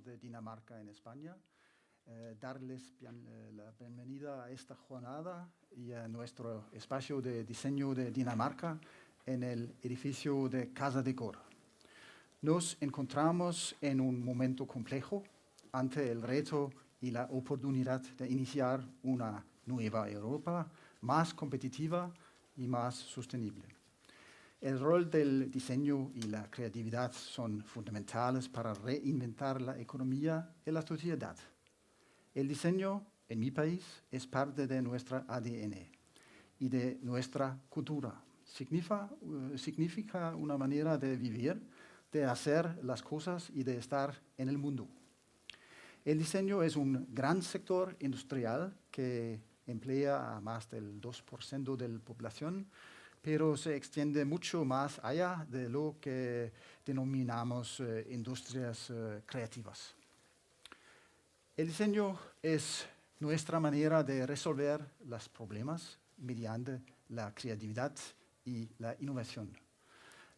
de Dinamarca en España. Darles la bienvenida a esta jornada y a nuestro espacio de diseño de Dinamarca en el edificio de Casa Decor. Nos encontramos en un momento complejo ante el reto y la oportunidad de iniciar una nueva Europa más competitiva y más sostenible. El rol del diseño y la creatividad son fundamentales para reinventar la economía y la sociedad. El diseño en mi país es parte de nuestra ADN y de nuestra cultura. Significa una manera de vivir, de hacer las cosas y de estar en el mundo. El diseño es un gran sector industrial que emplea a más del 2% de la población, pero se extiende mucho más allá de lo que denominamos industrias creativas. El diseño es nuestra manera de resolver los problemas mediante la creatividad y la innovación.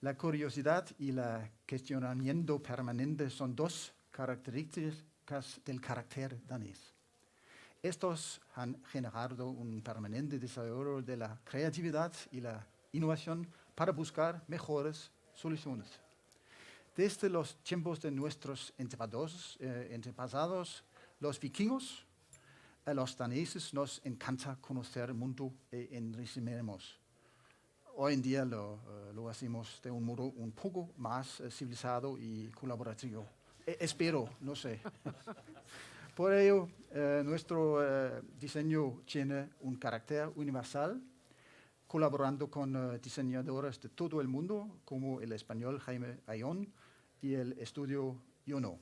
La curiosidad y el cuestionamiento permanente son dos características del carácter danés. Estos han generado un permanente desarrollo de la creatividad y la innovación para buscar mejores soluciones. Desde los tiempos de nuestros antepasados, los vikingos, a los daneses nos encanta conocer el mundo y enriquecernos. Hoy en día lo hacemos de un modo un poco más civilizado y colaborativo. Espero, no sé. Por ello, nuestro diseño tiene un carácter universal, colaborando con diseñadores de todo el mundo, como el español Jaime Ayón y el estudio Yono.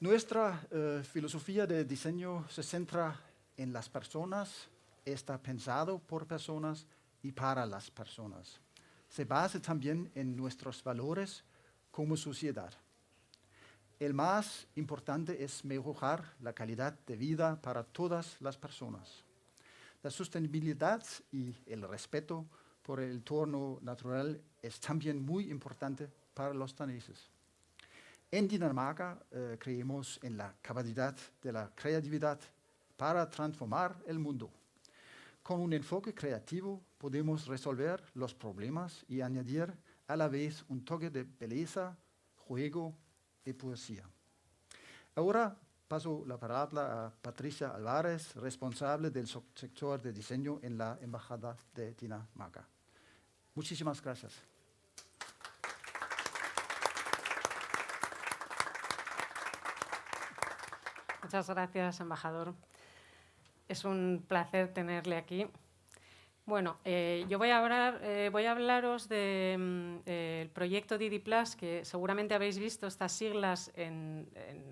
Nuestra filosofía de diseño se centra en las personas, está pensado por personas y para las personas. Se basa también en nuestros valores como sociedad. El más importante es mejorar la calidad de vida para todas las personas. La sostenibilidad y el respeto por el entorno natural es también muy importante para los daneses. En Dinamarca creemos en la capacidad de la creatividad para transformar el mundo. Con un enfoque creativo podemos resolver los problemas y añadir a la vez un toque de belleza, juego y poesía. Ahora paso la palabra a Patricia Álvarez, responsable del sector de diseño en la Embajada de Dinamarca. Muchísimas gracias. Muchas gracias, embajador. Es un placer tenerle aquí. Bueno, yo voy a hablaros del proyecto Didi Plus, que seguramente habéis visto estas siglas en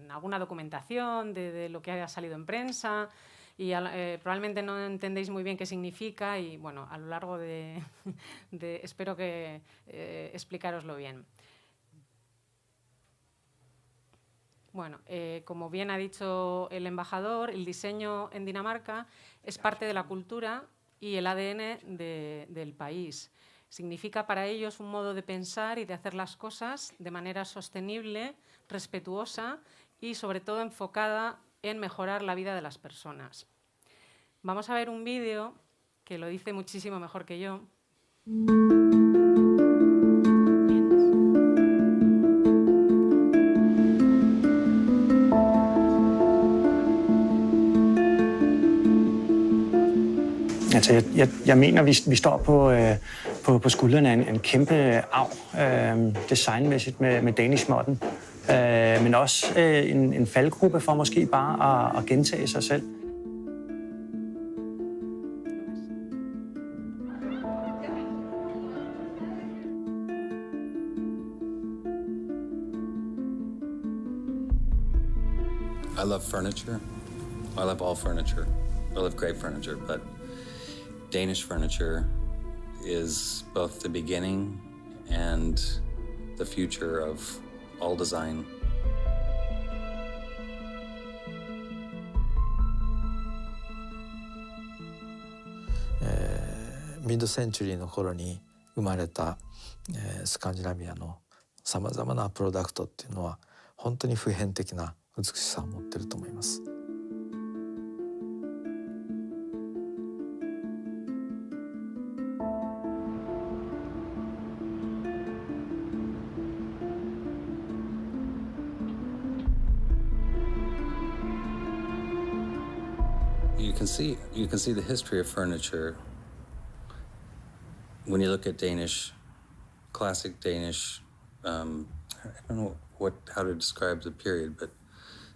alguna documentación de lo que haya salido en prensa y probablemente no entendéis muy bien qué significa y, bueno, a lo largo de espero que explicároslo bien. Bueno, como bien ha dicho el embajador, el diseño en Dinamarca es parte de la cultura y el ADN del país. Significa para ellos un modo de pensar y de hacer las cosas de manera sostenible, respetuosa y, sobre todo, enfocada en mejorar la vida de las personas. Vamos a ver un vídeo que lo dice muchísimo mejor que yo. Altså, jeg mener, vi står på skuldrene af en kæmpe arv, designmæssigt med Danish modden, men også en faldgruppe for måske bare at gentage sig selv. I love furniture. I love all furniture. I love great furniture, but Danish furniture is both the beginning and the future of all design. Mid-century の頃に生まれたスカンジナビアのさまざまなプロダクトっていうのは本当に普遍的な美しさを持っていると思います。You can see the history of furniture when you look at classic Danish. I don't know how to describe the period, but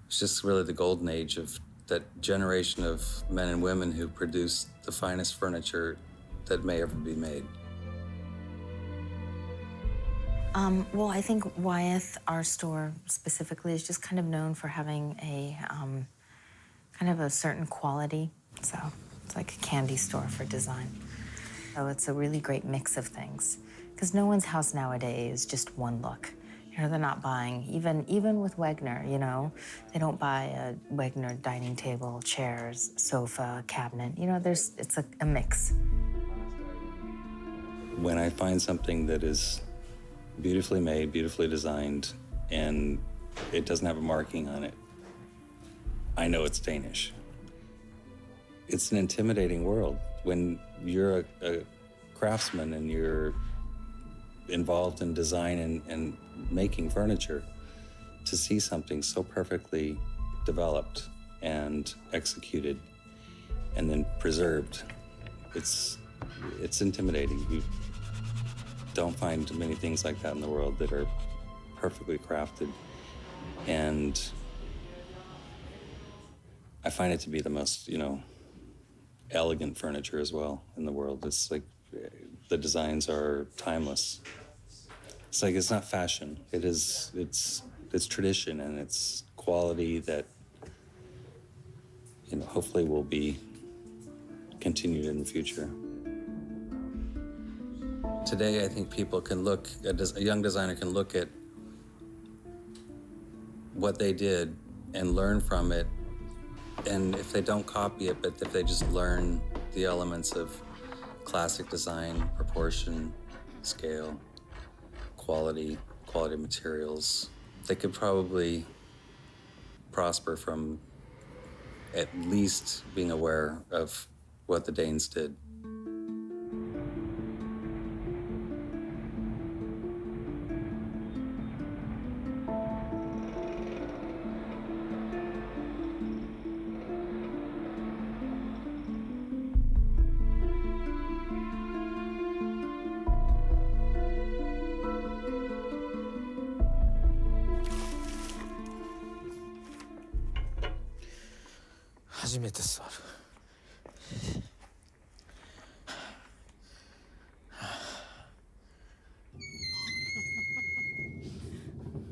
it's just really the golden age of that generation of men and women who produced the finest furniture that may ever be made. Well, I think Wyeth, our store specifically, is just kind of known for having a kind of a certain quality. So it's like a candy store for design. So it's a really great mix of things, because no one's house nowadays is just one look. You know, they're not buying, even with Wegner, you know, they don't buy a Wegner dining table, chairs, sofa, cabinet. You know, it's a mix. When I find something that is beautifully made, beautifully designed, and it doesn't have a marking on it, I know it's Danish. It's an intimidating world. When you're a craftsman and you're involved in design and making furniture, to see something so perfectly developed and executed and then preserved, it's intimidating. You don't find many things like that in the world that are perfectly crafted. And I find it to be the most, elegant furniture as well in the world. It's like the designs are timeless. It's like it's not fashion. It's tradition, and it's quality that hopefully will be continued in the future. Today, I think people can a young designer can look at what they did and learn from it. And if they don't copy it, but if they just learn the elements of classic design, proportion, scale, quality of materials, they could probably prosper from at least being aware of what the Danes did.初めて座る。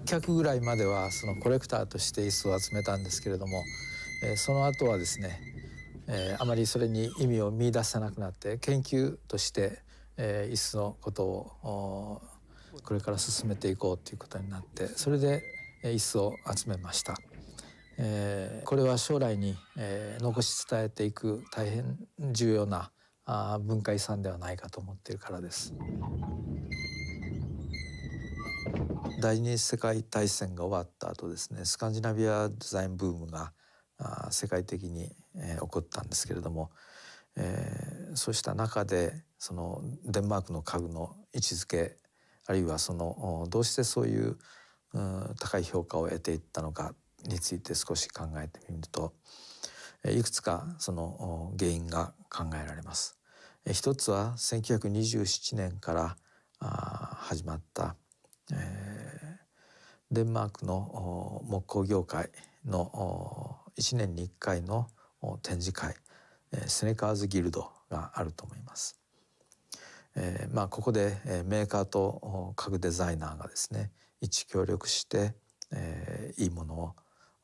100ぐらいまではそのコレクターとして椅子を集めたんですけれども、その後はですね、あまりそれに意味を見出せなくなって研究として、椅子のことをこれから進めていこうということになって、それで椅子を集めました。これは将来に、残し伝えていく大変重要な文化遺産ではないかと思っているからです。第二次世界大戦が終わった後ですね、スカンジナビアデザインブームが世界的に、起こったんですけれども、そうした中でそのデンマークの家具の位置づけ、あるいはそのどうしてそういう高い評価を得ていったのかについて少し考えてみると、いくつかその原因が考えられます。一つは1927年から始まった、デンマークの木工業界の1年に1回の展示会、セネカーズギルドがあると思います。ここでメーカーと家具デザイナーがですね、一致協力して、いいもの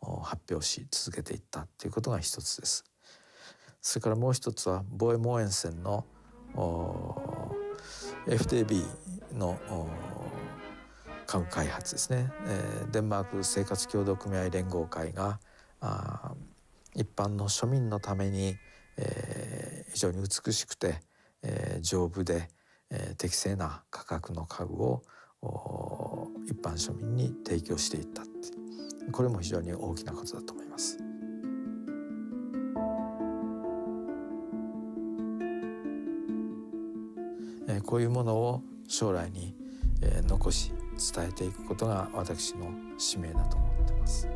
を発表し続けていったということが一つです。それからもう一つはボエモーエンセンのFDB の家具開発ですね。デンマーク生活協同組合連合会が一般の庶民のために、非常に美しくて、丈夫で、適正な価格の家具を一般庶民に提供していったって。これも非常に大きなことだと思います。こういうものを将来に残し伝えていくことが私の使命だと思っています。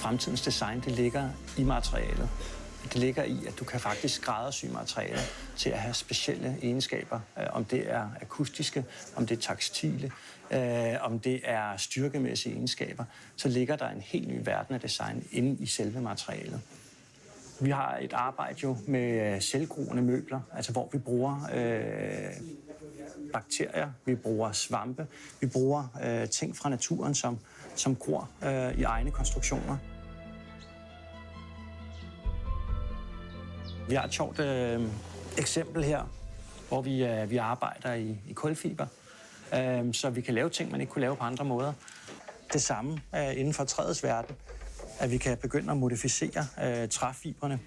Fremtidens design, det ligger i materialet. Det ligger i, at du kan faktisk skræddersy materialer til at have specielle egenskaber. Om det er akustiske, om det er tekstile, om det er styrkemæssige egenskaber, så ligger der en helt ny verden af design inde i selve materialet. Vi har et arbejde jo med selvgroende møbler, altså hvor vi bruger bakterier, vi bruger svampe, vi bruger ting fra naturen, som gror i egne konstruktioner. Vi har et sjovt eksempel her, hvor vi arbejder i kulfiber, så vi kan lave ting, man ikke kunne lave på andre måder. Det samme inden for træets verden, at vi kan begynde at modificere træfibrene.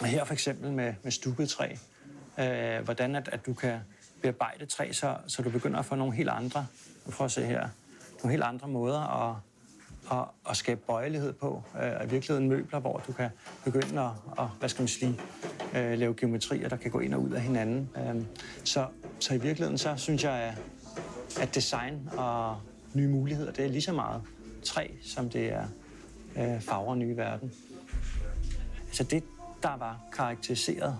Her for eksempel med stukket træ, hvordan at du kan bearbejde træ, så du begynder at få nogle helt andre, prøv at se her, nogle helt andre måder at skabe bøjelighed på. I virkeligheden møbler, hvor du kan begynde at hvad skal man sige, lave geometrier, der kan gå ind og ud af hinanden. Så i virkeligheden så synes jeg, at design og nye muligheder, det er lige så meget træ, som det er farver og nye verden. Så det, der var karakteriseret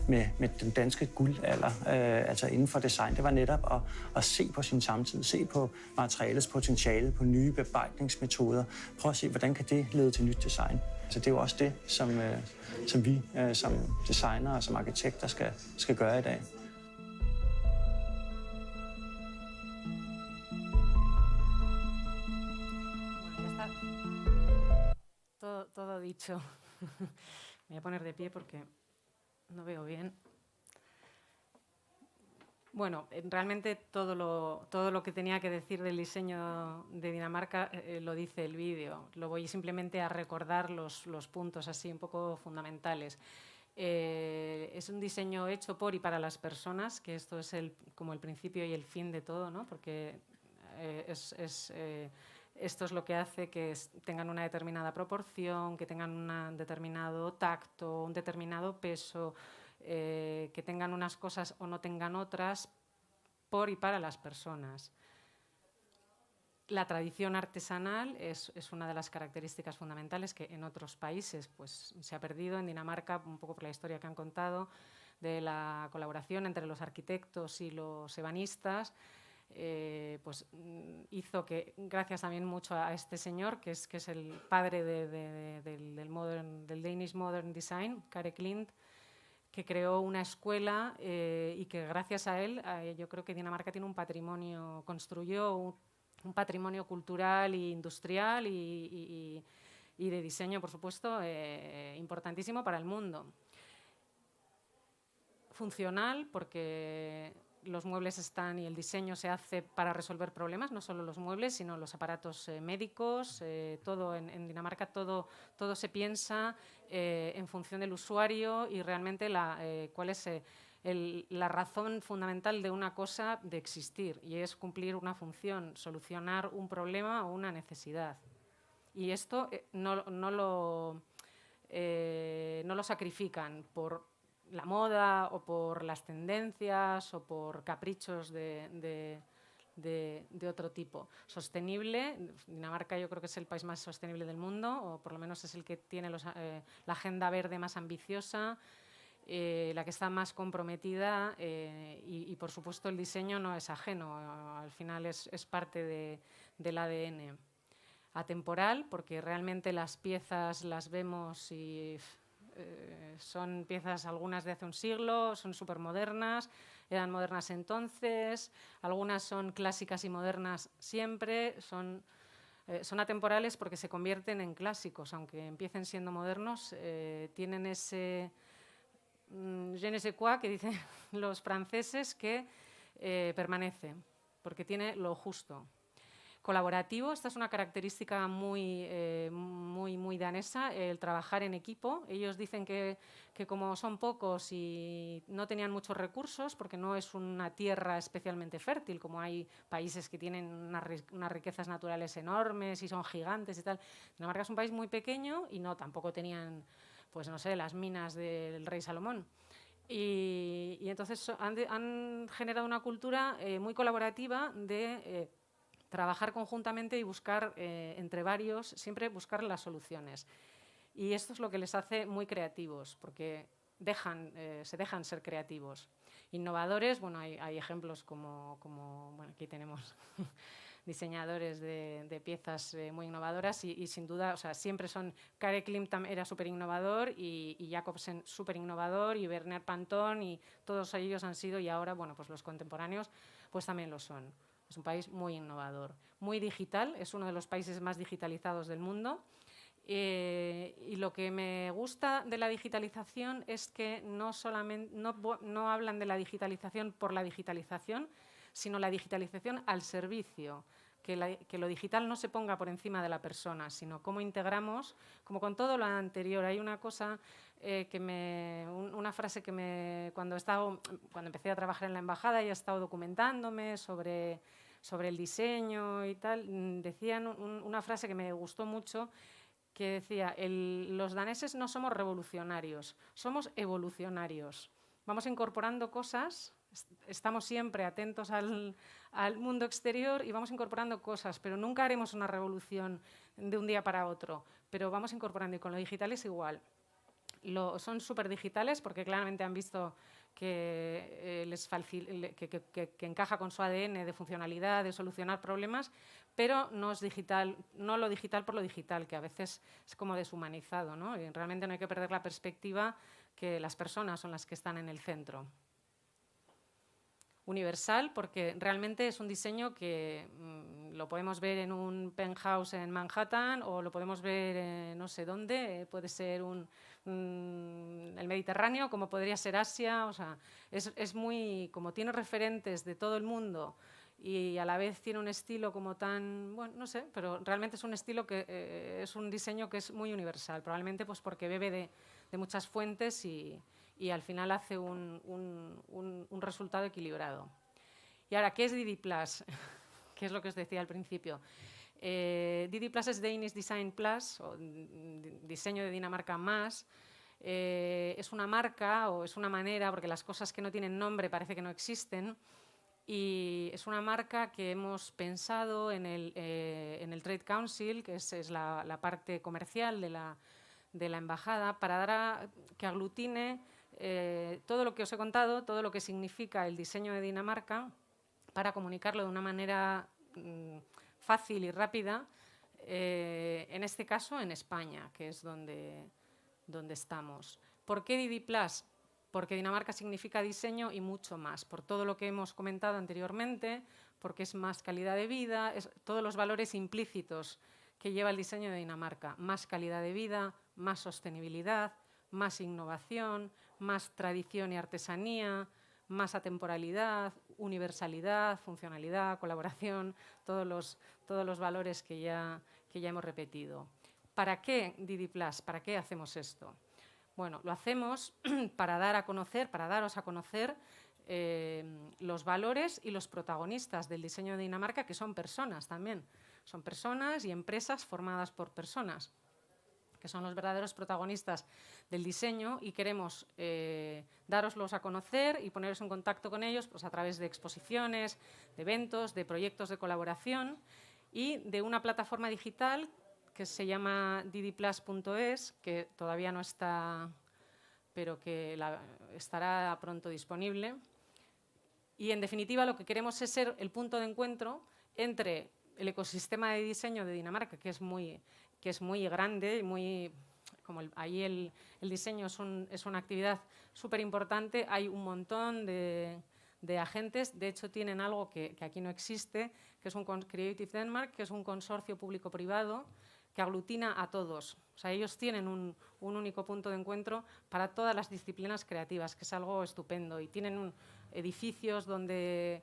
med den danske guldalder, altså inden for design, det var netop at se på sin samtid, se på materialets potentiale, på nye bearbejdningsmetoder, prøve at se, hvordan kan det lede til nyt design. Så det er jo også det, som vi som designere og som arkitekter skal gøre i dag. Todo dicho. Me voy a poner de pie porque no veo bien. Bueno, realmente todo lo que tenía que decir del diseño de Dinamarca lo dice el vídeo. Lo voy simplemente a recordar los puntos así un poco fundamentales. Es un diseño hecho por y para las personas, que esto es como el principio y el fin de todo, ¿no? Porque esto es lo que hace que tengan una determinada proporción, que tengan un determinado tacto, un determinado peso, que tengan unas cosas o no tengan otras, por y para las personas. La tradición artesanal es una de las características fundamentales que en otros países pues, se ha perdido. En Dinamarca, un poco por la historia que han contado, de la colaboración entre los arquitectos y los ebanistas, pues hizo que, gracias también mucho a este señor, que es el padre del Danish Modern Design, Kare Klint, que creó una escuela y que gracias a él yo creo que Dinamarca tiene un patrimonio, construyó un patrimonio cultural e industrial y de diseño, por supuesto, importantísimo para el mundo. Funcional, porque los muebles están y el diseño se hace para resolver problemas, no solo los muebles, sino los aparatos médicos, todo en Dinamarca, todo se piensa en función del usuario y realmente cuál es la razón fundamental de una cosa de existir, y es cumplir una función, solucionar un problema o una necesidad. Y esto no lo sacrifican por la moda o por las tendencias o por caprichos de otro tipo. Sostenible, Dinamarca yo creo que es el país más sostenible del mundo, o por lo menos es el que tiene la agenda verde más ambiciosa, la que está más comprometida y por supuesto el diseño no es ajeno, al final es parte del ADN. Atemporal, porque realmente las piezas las vemos y son piezas algunas de hace un siglo, son súper modernas, eran modernas entonces, algunas son clásicas y modernas siempre, son atemporales porque se convierten en clásicos, aunque empiecen siendo modernos, tienen ese je ne sais quoi que dicen los franceses que permanece, porque tiene lo justo. Colaborativo, esta es una característica muy danesa, el trabajar en equipo. Ellos dicen que como son pocos y no tenían muchos recursos, porque no es una tierra especialmente fértil, como hay países que tienen unas riquezas naturales enormes y son gigantes y tal. Dinamarca es un país muy pequeño y tampoco tenían, pues no sé, las minas del rey Salomón. Y entonces han generado una cultura muy colaborativa de trabajar conjuntamente y buscar entre varios, siempre buscar las soluciones. Y esto es lo que les hace muy creativos, porque se dejan ser creativos. Innovadores, bueno, hay ejemplos como bueno, aquí tenemos diseñadores de piezas muy innovadoras y sin duda, o sea, siempre son, Kare Klimt era súper innovador y Jacobsen súper innovador y Werner Pantón y todos ellos han sido, y ahora, bueno, pues los contemporáneos pues también lo son. Es un país muy innovador, muy digital, es uno de los países más digitalizados del mundo. Y lo que me gusta de la digitalización es que no hablan de la digitalización por la digitalización, sino la digitalización al servicio, que lo digital no se ponga por encima de la persona, sino cómo integramos, como con todo lo anterior. Hay una cosa una frase que cuando empecé a trabajar en la embajada y he estado documentándome sobre el diseño y tal, decían una frase que me gustó mucho, que decía, los daneses no somos revolucionarios, somos evolucionarios. Vamos incorporando cosas, estamos siempre atentos al mundo exterior y vamos incorporando cosas, pero nunca haremos una revolución de un día para otro, pero vamos incorporando, y con lo digital es igual. Son súper digitales porque claramente han visto que encaja con su ADN de funcionalidad, de solucionar problemas, pero no es digital, no lo digital por lo digital, que a veces es como deshumanizado, ¿no? Y realmente no hay que perder la perspectiva que las personas son las que están en el centro. Universal, porque realmente es un diseño que lo podemos ver en un penthouse en Manhattan o lo podemos ver en no sé dónde, puede ser el Mediterráneo, como podría ser Asia, o sea, es muy, como tiene referentes de todo el mundo y a la vez tiene un estilo como tan, bueno, no sé, pero realmente es un estilo que es un diseño que es muy universal, probablemente pues porque bebe de muchas fuentes y al final hace un resultado equilibrado. Y ahora, ¿qué es DD+? ¿Qué es lo que os decía al principio? DD+ es Danish Design Plus, o diseño de Dinamarca más. Es una marca o es una manera, porque las cosas que no tienen nombre parece que no existen, y es una marca que hemos pensado en el Trade Council, que es la parte comercial de la embajada, para que aglutine todo lo que os he contado, todo lo que significa el diseño de Dinamarca, para comunicarlo de una manera fácil y rápida, en este caso en España, que es donde estamos. ¿Por qué DD+? Porque Dinamarca significa diseño y mucho más, por todo lo que hemos comentado anteriormente, porque es más calidad de vida, todos los valores implícitos que lleva el diseño de Dinamarca, más calidad de vida, más sostenibilidad, más innovación, más tradición y artesanía, más atemporalidad, universalidad, funcionalidad, colaboración, todos los valores que ya hemos repetido. ¿Para qué DD+? ¿Para qué hacemos esto? Bueno, lo hacemos para daros a conocer los valores y los protagonistas del diseño de Dinamarca, que son personas también. Son personas y empresas formadas por personas, que son los verdaderos protagonistas del diseño, y queremos daroslos a conocer y poneros en contacto con ellos pues, a través de exposiciones, de eventos, de proyectos de colaboración y de una plataforma digital que se llama ddplus.es, que todavía no está, pero que estará pronto disponible. Y, en definitiva, lo que queremos es ser el punto de encuentro entre el ecosistema de diseño de Dinamarca, que es muy grande, muy como ahí el diseño es una actividad súper importante, hay un montón de agentes. De hecho, tienen algo que aquí no existe, que es un Creative Denmark, que es un consorcio público-privado que aglutina a todos. O sea, ellos tienen un único punto de encuentro para todas las disciplinas creativas, que es algo estupendo. Y tienen edificios donde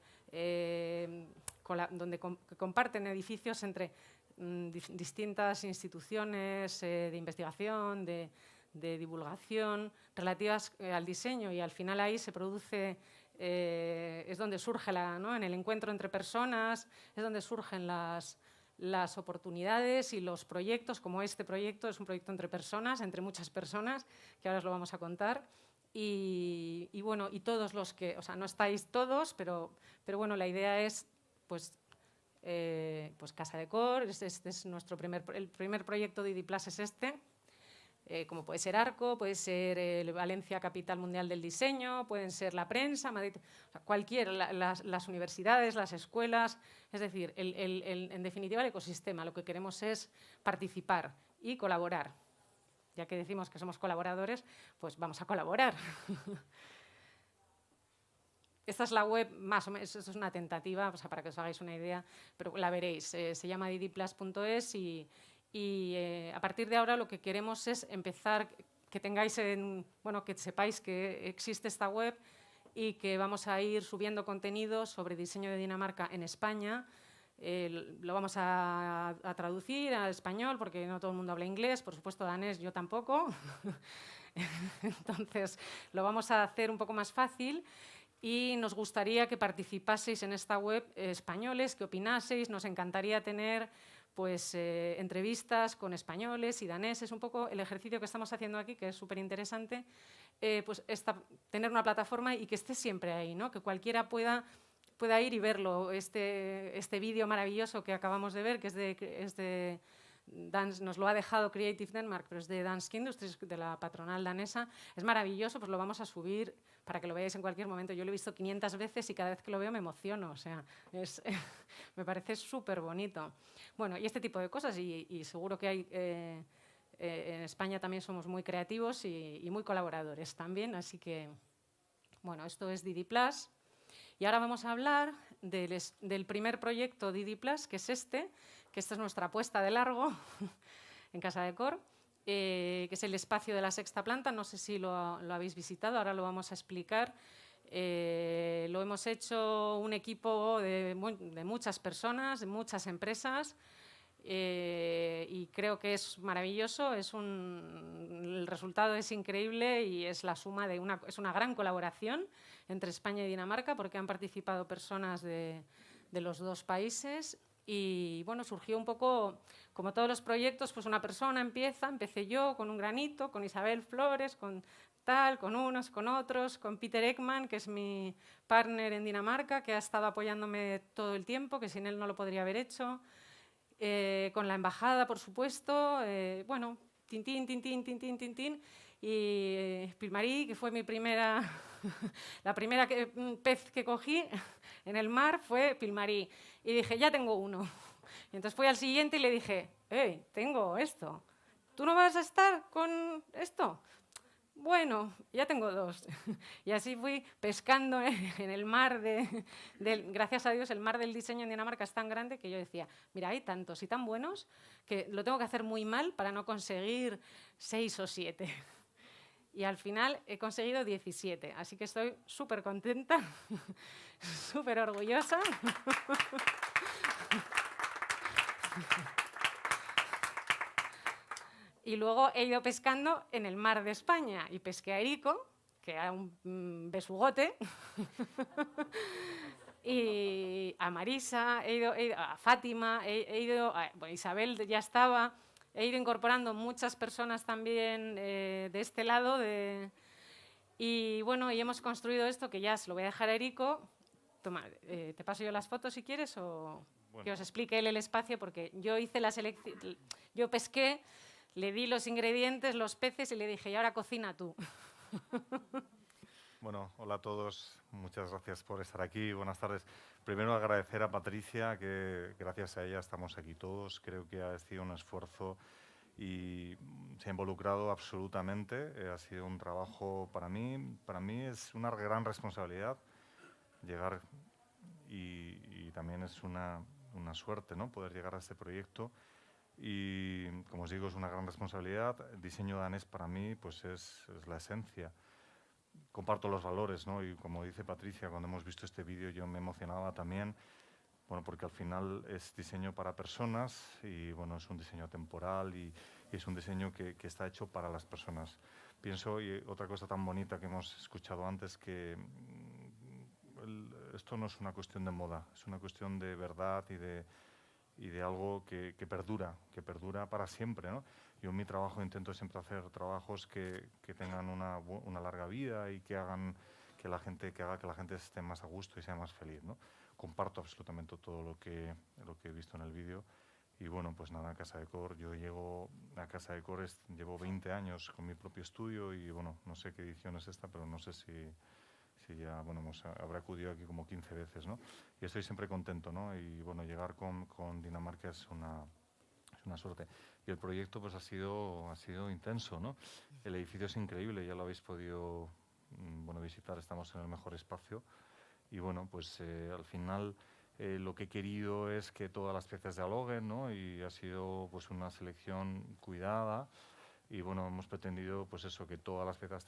comparten edificios entre distintas instituciones de investigación, de divulgación, relativas al diseño, y al final ahí se produce, es donde surge, ¿no? En el encuentro entre personas, es donde surgen las oportunidades y los proyectos, como este proyecto es un proyecto entre personas, entre muchas personas, que ahora os lo vamos a contar. Y bueno, y todos los que, o sea, no estáis todos, pero bueno, la idea es, pues Casa Decor, este es el primer proyecto de DidiPlus es este, como puede ser Arco, puede ser el Valencia Capital Mundial del Diseño, pueden ser la prensa, Madrid, o sea, las universidades, las escuelas, es decir, en definitiva el ecosistema. Lo que queremos es participar y colaborar. Ya que decimos que somos colaboradores, pues vamos a colaborar. Esta es la web, más o menos, esto es una tentativa, o sea, para que os hagáis una idea, pero la veréis. Se llama didiplus.es y a partir de ahora lo que queremos es empezar, que tengáis, bueno, que sepáis que existe esta web y que vamos a ir subiendo contenido sobre diseño de Dinamarca en España. Lo vamos a traducir al español porque no todo el mundo habla inglés, por supuesto danés yo tampoco. Entonces lo vamos a hacer un poco más fácil. Y nos gustaría que participaseis en esta web españoles, que opinaseis. Nos encantaría tener pues, entrevistas con españoles y daneses. Un poco el ejercicio que estamos haciendo aquí, que es súper interesante, pues tener una plataforma y que esté siempre ahí, ¿no? Que cualquiera pueda ir y verlo. Este vídeo maravilloso que acabamos de ver, que es de Dance, nos lo ha dejado Creative Denmark, pero es de Dansk Industries, de la patronal danesa. Es maravilloso, pues lo vamos a subir para que lo veáis en cualquier momento. Yo lo he visto 500 veces y cada vez que lo veo me emociono. O sea, me parece súper bonito. Bueno, y este tipo de cosas, y seguro que hay... en España también somos muy creativos y muy colaboradores también, así que, bueno, esto es DidiPlus. Y ahora vamos a hablar del primer proyecto DidiPlus, que es que esta es nuestra apuesta de largo en Casa Decor, que es el espacio de la sexta planta. No sé si lo habéis visitado, ahora lo vamos a explicar. Lo hemos hecho un equipo de muchas personas, de muchas empresas, y creo que es maravilloso. El resultado es increíble y es la suma es una gran colaboración entre España y Dinamarca, porque han participado personas de los dos países. Y bueno, surgió un poco, como todos los proyectos, pues una persona empecé yo con un granito, con Isabel Flores, con unos, con otros, con Peter Ekman, que es mi partner en Dinamarca, que ha estado apoyándome todo el tiempo, que sin él no lo podría haber hecho, con la embajada, por supuesto, bueno, tin, y Pilmarí, que fue mi primera, la primera pez que cogí en el mar fue Pilmarí. Y dije, ya tengo uno. Y entonces fui al siguiente y le dije, tengo esto. ¿Tú no vas a estar con esto? Bueno, ya tengo dos. Y así fui pescando en el mar gracias a Dios, el mar del diseño en Dinamarca es tan grande que yo decía, mira, hay tantos y tan buenos que lo tengo que hacer muy mal para no conseguir 6 o 7. Y al final he conseguido 17, así que estoy súper contenta, súper orgullosa. Y luego he ido pescando en el mar de España y pesqué a Erico, que era un besugote, y a Marisa, he ido a Fátima, bueno, Isabel ya estaba, he ido incorporando muchas personas también de este lado. Y bueno, y hemos construido esto, que ya se lo voy a dejar a Erico. Toma, ¿te paso yo las fotos si quieres o bueno, que os explique él el espacio? Porque yo hice la selección, yo pesqué, le di los ingredientes, los peces y le dije, y ahora cocina tú. Bueno, hola a todos, muchas gracias por estar aquí, buenas tardes. Primero agradecer a Patricia, que gracias a ella estamos aquí todos. Creo que ha sido un esfuerzo y se ha involucrado absolutamente. Ha sido un trabajo para mí es una gran responsabilidad llegar y también es una suerte, ¿no?, poder llegar a este proyecto. Y, como os digo, es una gran responsabilidad. El diseño danés para mí pues es la esencia. Comparto los valores, ¿no? Y como dice Patricia, cuando hemos visto este vídeo yo me emocionaba también, bueno, porque al final es diseño para personas y, bueno, es un diseño temporal y es un diseño que está hecho para las personas. Pienso, y otra cosa tan bonita que hemos escuchado antes, que esto no es una cuestión de moda, es una cuestión de verdad y de algo que perdura para siempre, ¿no? Yo en mi trabajo intento siempre hacer trabajos que tengan una larga vida y que haga que la gente esté más a gusto y sea más feliz, ¿no? Comparto absolutamente todo lo que he visto en el vídeo. Y, bueno, pues nada, Casa Decor, yo llego a Casa Decor, llevo 20 años con mi propio estudio y, bueno, no sé qué edición es esta, pero no sé si ya, bueno, habrá acudido aquí como 15 veces, ¿no? Y estoy siempre contento, ¿no? Y, bueno, llegar con Dinamarca es una suerte. Y el proyecto pues ha sido intenso, ¿no? El edificio es increíble, ya lo habéis podido visitar, estamos en el mejor espacio. Y, bueno, pues al final lo que he querido es que todas las piezas dialoguen, ¿no? Y ha sido pues una selección cuidada y, bueno, hemos pretendido pues eso, que todas las piezas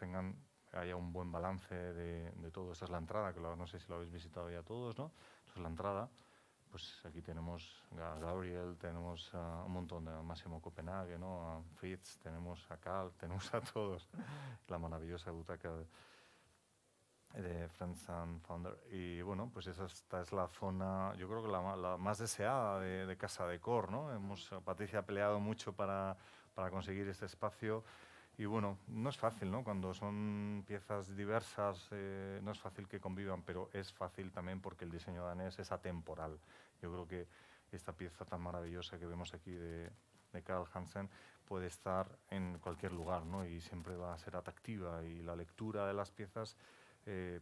haya un buen balance de todo. Esta es la entrada, que no sé si lo habéis visitado ya todos, ¿no? Esta es la entrada. Pues aquí tenemos a Gabriel, tenemos a un montón de Máximo Copenhague, ¿no? A Fritz, tenemos a Carl, tenemos a todos. La maravillosa butaca de Friends and Founder. Y, bueno, pues esta es la zona, yo creo que la más deseada de Casa Decor, ¿no? Patricia ha peleado mucho para conseguir este espacio. Y, bueno, no es fácil, ¿no? Cuando son piezas diversas no es fácil que convivan, pero es fácil también porque el diseño danés es atemporal. Yo creo que esta pieza tan maravillosa que vemos aquí de Carl Hansen puede estar en cualquier lugar, ¿no? Y siempre va a ser atractiva, y la lectura de las piezas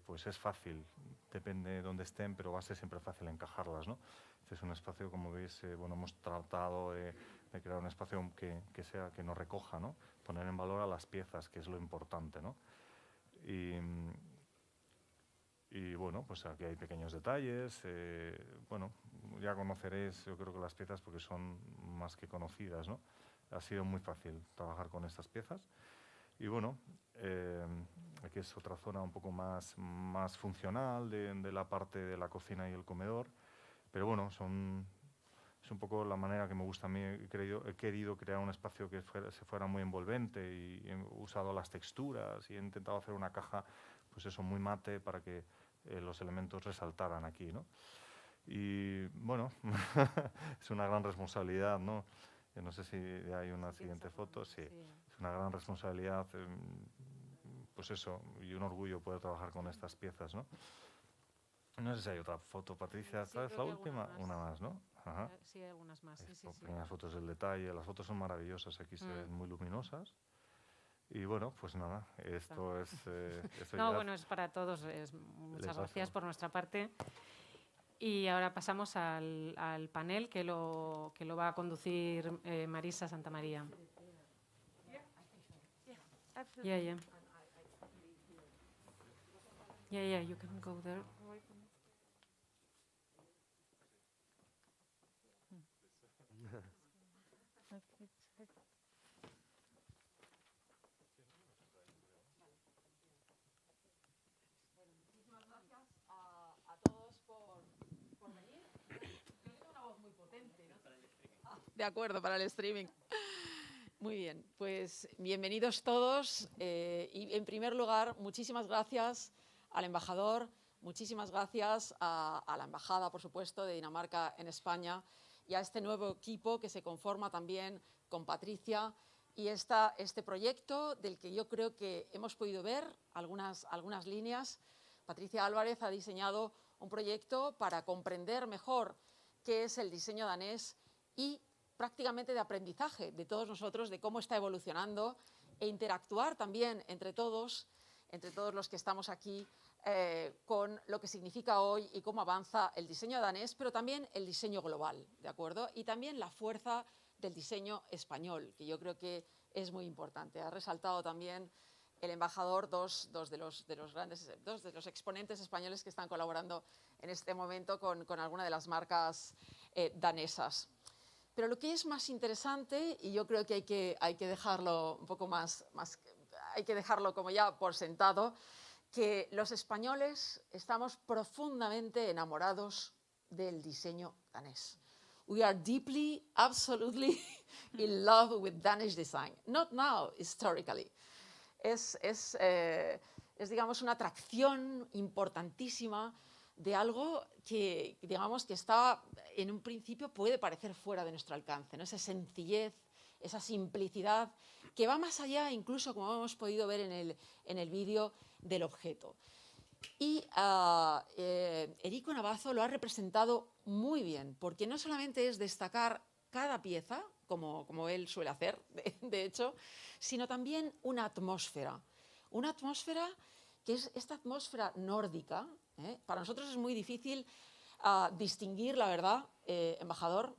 pues es fácil, depende de dónde estén, pero va a ser siempre fácil encajarlas, ¿no? Este es un espacio, como veis, hemos tratado de crear un espacio que nos recoja, ¿no? Poner en valor a las piezas, que es lo importante, ¿no? Y, bueno, pues aquí hay pequeños detalles. Bueno, ya conoceréis, yo creo, que las piezas porque son más que conocidas, ¿no? Ha sido muy fácil trabajar con estas piezas. Y, bueno, aquí es otra zona un poco más funcional de la parte de la cocina y el comedor. Pero, bueno, es un poco la manera que me gusta a mí. He querido crear un espacio que se fuera muy envolvente y he usado las texturas y he intentado hacer una caja, pues eso, muy mate para que los elementos resaltaran aquí, ¿no? Y, bueno, es una gran responsabilidad, ¿no? No sé si hay una siguiente foto. Sí, es una gran responsabilidad, pues eso, y un orgullo poder trabajar con estas piezas, ¿no? No sé si hay otra foto, Patricia. ¿Sabes la última? Una más, ¿no? Ajá. Sí, hay algunas más. Sí. Pequeñas fotos del detalle. Las fotos son maravillosas. Aquí se ven muy luminosas. Y, bueno, pues nada, esto es... no, bueno, es para todos. Muchas gracias por nuestra parte. Y ahora pasamos al panel que lo va a conducir Marisa Santamaría. Yeah, you can go there. Muchísimas gracias a todos por venir. Yo tengo una voz muy potente, ¿no? De acuerdo, para el streaming. Muy bien, pues bienvenidos todos. Y, en primer lugar, muchísimas gracias al embajador, muchísimas gracias a la embajada, por supuesto, de Dinamarca en España, y a este nuevo equipo que se conforma también con Patricia y este proyecto del que yo creo que hemos podido ver algunas líneas. Patricia Álvarez ha diseñado un proyecto para comprender mejor qué es el diseño danés y prácticamente de aprendizaje de todos nosotros, de cómo está evolucionando, e interactuar también entre todos los que estamos aquí, con lo que significa hoy y cómo avanza el diseño danés, pero también el diseño global, ¿de acuerdo? Y también la fuerza del diseño español, que yo creo que es muy importante. Ha resaltado también el embajador dos de los exponentes españoles que están colaborando en este momento con alguna de las marcas danesas. Pero lo que es más interesante, y yo creo que hay que dejarlo un poco más, hay que dejarlo como ya por sentado, que los españoles estamos profundamente enamorados del diseño danés. We are deeply, absolutely in love with Danish design. Not now, historically. Es digamos, una atracción importantísima de algo que, digamos, que está, en un principio puede parecer fuera de nuestro alcance, ¿no? Esa sencillez, esa simplicidad, que va más allá, incluso, como hemos podido ver en el vídeo, del objeto. Y Enrico Navazo lo ha representado muy bien, porque no solamente es destacar cada pieza, como él suele hacer, de hecho, sino también una atmósfera que es esta atmósfera nórdica. Para nosotros es muy difícil distinguir, la verdad, embajador,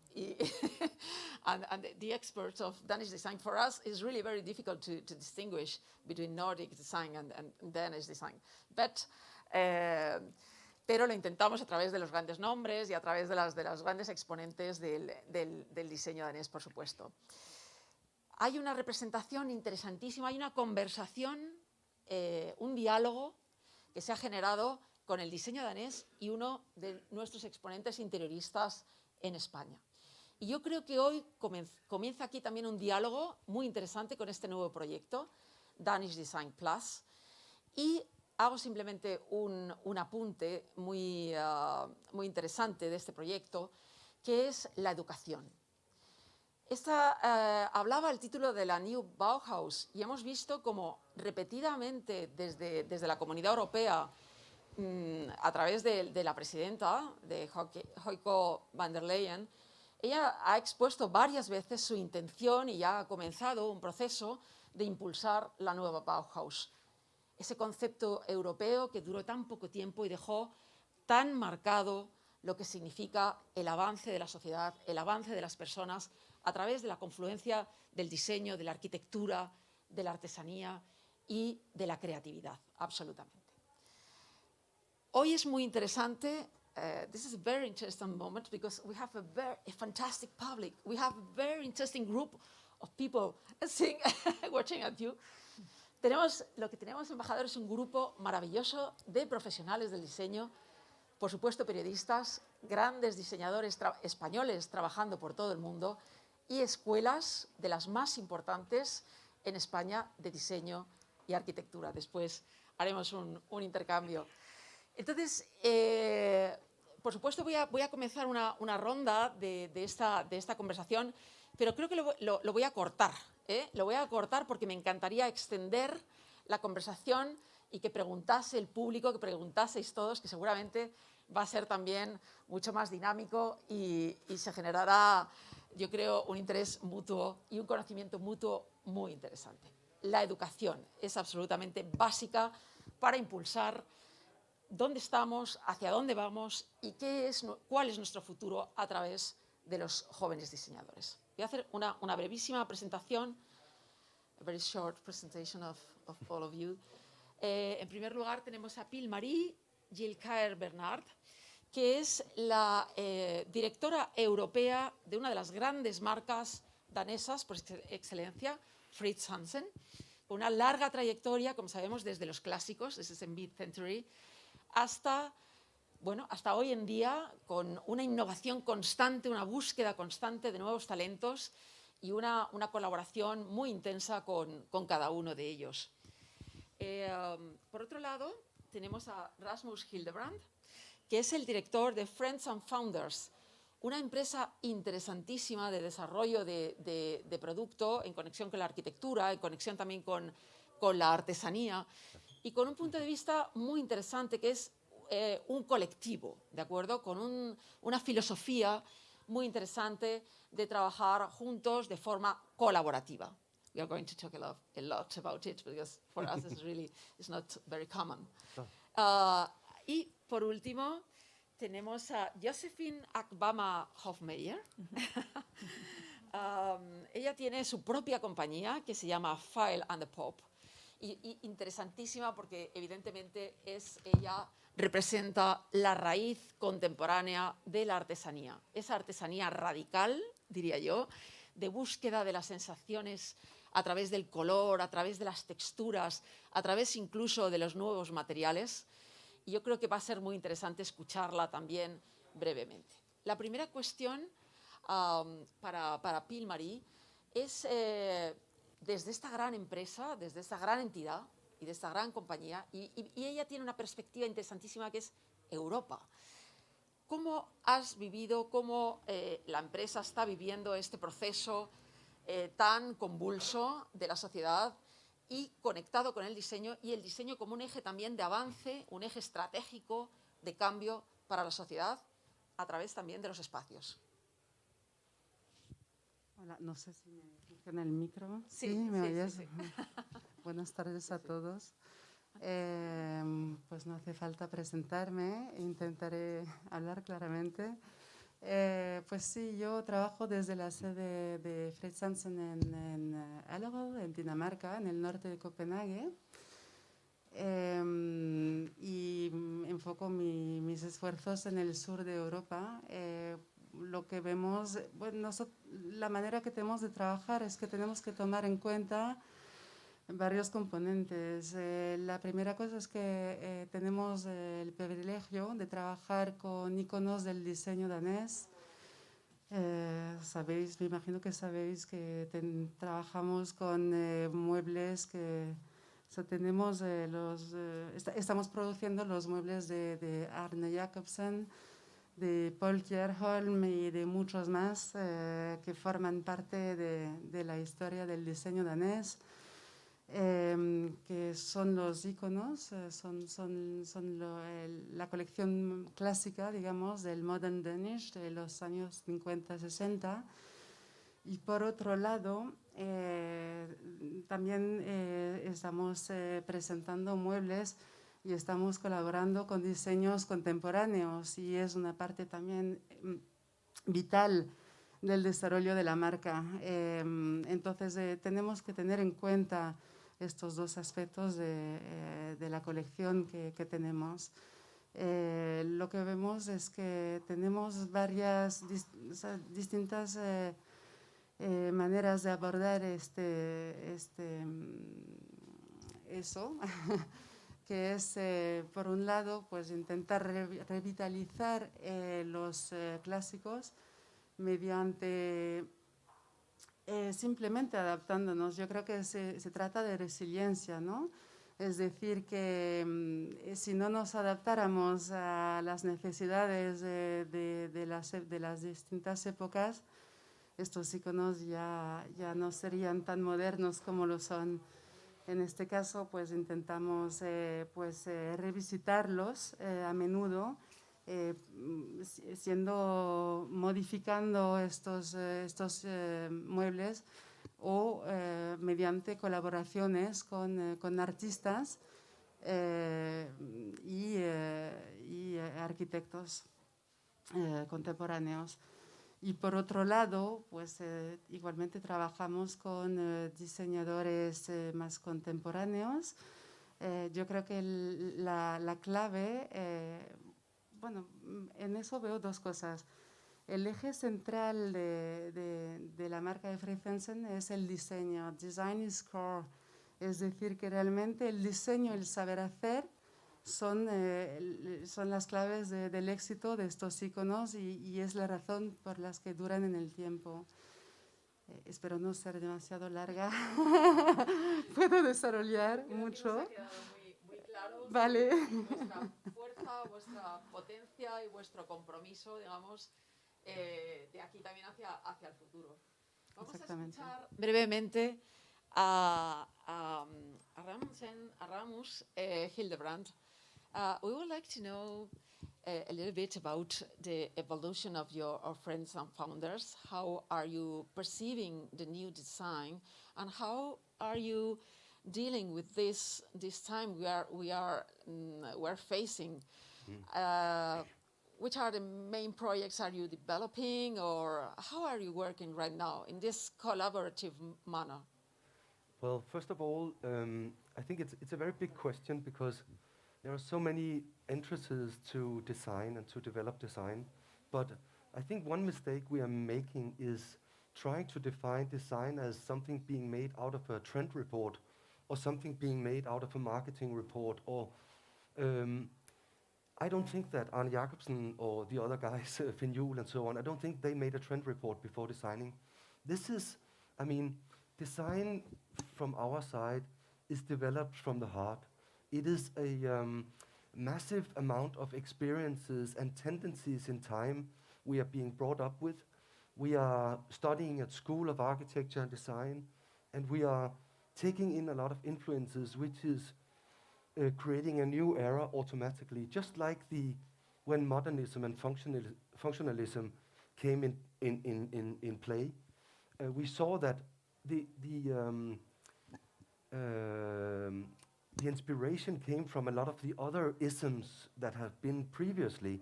and the experts of Danish design, for us, is really very difficult to distinguish between Nordic design and Danish design. Pero lo intentamos a través de los grandes nombres y a través de las grandes exponentes del diseño danés, por supuesto. Hay una representación interesantísima, hay una conversación, un diálogo que se ha generado con el diseño danés y uno de nuestros exponentes interioristas en España. Y yo creo que hoy comienza aquí también un diálogo muy interesante con este nuevo proyecto, Danish Design Plus, y hago simplemente un apunte muy interesante de este proyecto, que es la educación. Hablaba el título de la New Bauhaus, y hemos visto como repetidamente desde la Comunidad Europea, a través de la presidenta, de Heiko van der Leyen, ella ha expuesto varias veces su intención y ya ha comenzado un proceso de impulsar la nueva Bauhaus. Ese concepto europeo que duró tan poco tiempo y dejó tan marcado lo que significa el avance de la sociedad, el avance de las personas a través de la confluencia del diseño, de la arquitectura, de la artesanía y de la creatividad, absolutamente. Hoy es muy interesante. This is a very interesting moment because we have a fantastic public. We have a very interesting group of people watching at you. Lo que tenemos, embajador, es un grupo maravilloso de profesionales del diseño, por supuesto periodistas, grandes diseñadores españoles trabajando por todo el mundo y escuelas de las más importantes en España de diseño y arquitectura. Después haremos un intercambio. Entonces, por supuesto, voy a comenzar una ronda de esta conversación, pero creo que lo voy a cortar. Lo voy a cortar porque me encantaría extender la conversación y que preguntase el público, que preguntaseis todos, que seguramente va a ser también mucho más dinámico y se generará, yo creo, un interés mutuo y un conocimiento mutuo muy interesante. La educación es absolutamente básica para impulsar dónde estamos, hacia dónde vamos y cuál es nuestro futuro a través de los jóvenes diseñadores. Voy a hacer una brevísima presentación, a very short presentation of all of you. En primer lugar tenemos a Pil-Marie Gilcaer-Bernard, que es la directora europea de una de las grandes marcas danesas por excelencia, Fritz Hansen, con una larga trayectoria, como sabemos, desde los clásicos, desde el mid-century, hasta hoy en día, con una innovación constante, una búsqueda constante de nuevos talentos y una colaboración muy intensa con cada uno de ellos. Por otro lado, tenemos a Rasmus Hildebrand, que es el director de Friends and Founders, una empresa interesantísima de desarrollo de producto en conexión con la arquitectura, en conexión también con la artesanía, y con un punto de vista muy interesante que es un colectivo, ¿de acuerdo? Con una filosofía muy interesante de trabajar juntos de forma colaborativa. We are going to talk a lot about it because for us it's not very common. Y por último tenemos a Josephine Akbama Hofmeyer, Ella tiene su propia compañía que se llama File and the Pop. Y interesantísima porque evidentemente ella representa la raíz contemporánea de la artesanía. Esa artesanía radical, diría yo, de búsqueda de las sensaciones a través del color, a través de las texturas, a través incluso de los nuevos materiales. Y yo creo que va a ser muy interesante escucharla también brevemente. La primera cuestión para Pil-Marie es, desde esta gran empresa, desde esta gran entidad y de esta gran compañía, y ella tiene una perspectiva interesantísima que es Europa. ¿Cómo has vivido, cómo la empresa está viviendo este proceso tan convulso de la sociedad y conectado con el diseño, y el diseño como un eje también de avance, un eje estratégico de cambio para la sociedad a través también de los espacios? Hola, no sé si me funciona el micro. Sí, ¿me oyes? sí. Buenas tardes a todos. Pues no hace falta presentarme, intentaré hablar claramente. Pues sí, yo trabajo desde la sede de Fred Hansen en Allerød, en Dinamarca, en el norte de Copenhague. Y enfoco mis esfuerzos en el sur de Europa. Lo que vemos, bueno, la manera que tenemos de trabajar es que tenemos que tomar en cuenta varios componentes. La primera cosa es que tenemos el privilegio de trabajar con íconos del diseño danés. Sabéis, me imagino que sabéis que trabajamos con muebles que tenemos estamos produciendo los muebles de Arne Jacobsen, de Paul Kjærholm y de muchos más que forman parte de la historia del diseño danés, que son los íconos, la colección clásica, digamos, del Modern Danish de los años 50-60. Y por otro lado, también estamos presentando muebles y estamos colaborando con diseños contemporáneos, y es una parte también vital del desarrollo de la marca. Entonces tenemos que tener en cuenta estos dos aspectos de la colección que tenemos. Lo que vemos es que tenemos varias distintas maneras de abordar eso. Que es, por un lado, pues intentar revitalizar los clásicos mediante simplemente adaptándonos. Yo creo que se trata de resiliencia, ¿no? Es decir, que si no nos adaptáramos a las necesidades de las distintas épocas, estos iconos ya no serían tan modernos como lo son. En este caso, pues intentamos revisitarlos a menudo, modificando estos muebles o mediante colaboraciones con artistas y arquitectos contemporáneos. Y por otro lado, pues igualmente trabajamos con diseñadores más contemporáneos. Yo creo que la clave, bueno, en eso veo dos cosas. El eje central de la marca de Fred Hansen es el diseño. Design is core. Es decir, que realmente el diseño, el saber hacer, son las claves del éxito de estos iconos, y es la razón por las que duran en el tiempo. Espero no ser demasiado larga. Puedo desarrollar mucho. Nos ha quedado muy claro. Vale. Vuestra fuerza, vuestra potencia y vuestro compromiso, digamos, de aquí también hacia el futuro. Vamos a escuchar brevemente a Rasmus Hildebrand. We would like to know a little bit about the evolution of your friends and founders. How are you perceiving the new design, and how are you dealing with this time we're facing? which are the main projects are you developing, or how are you working right now in this collaborative manner? Well, first of all, I think it's a very big question because there are so many entrances to design and to develop design. But I think one mistake we are making is trying to define design as something being made out of a trend report or something being made out of a marketing report. Or I don't think that Arne Jacobsen or the other guys, Finn Juhl and so on, I don't think they made a trend report before designing. This is, I mean, design from our side is developed from the heart. It is a massive amount of experiences and tendencies in time we are being brought up with. We are studying at School of Architecture and Design, and we are taking in a lot of influences, which is creating a new era automatically, just like when modernism and functionalism came in play. We saw that the inspiration came from a lot of the other isms that have been previously,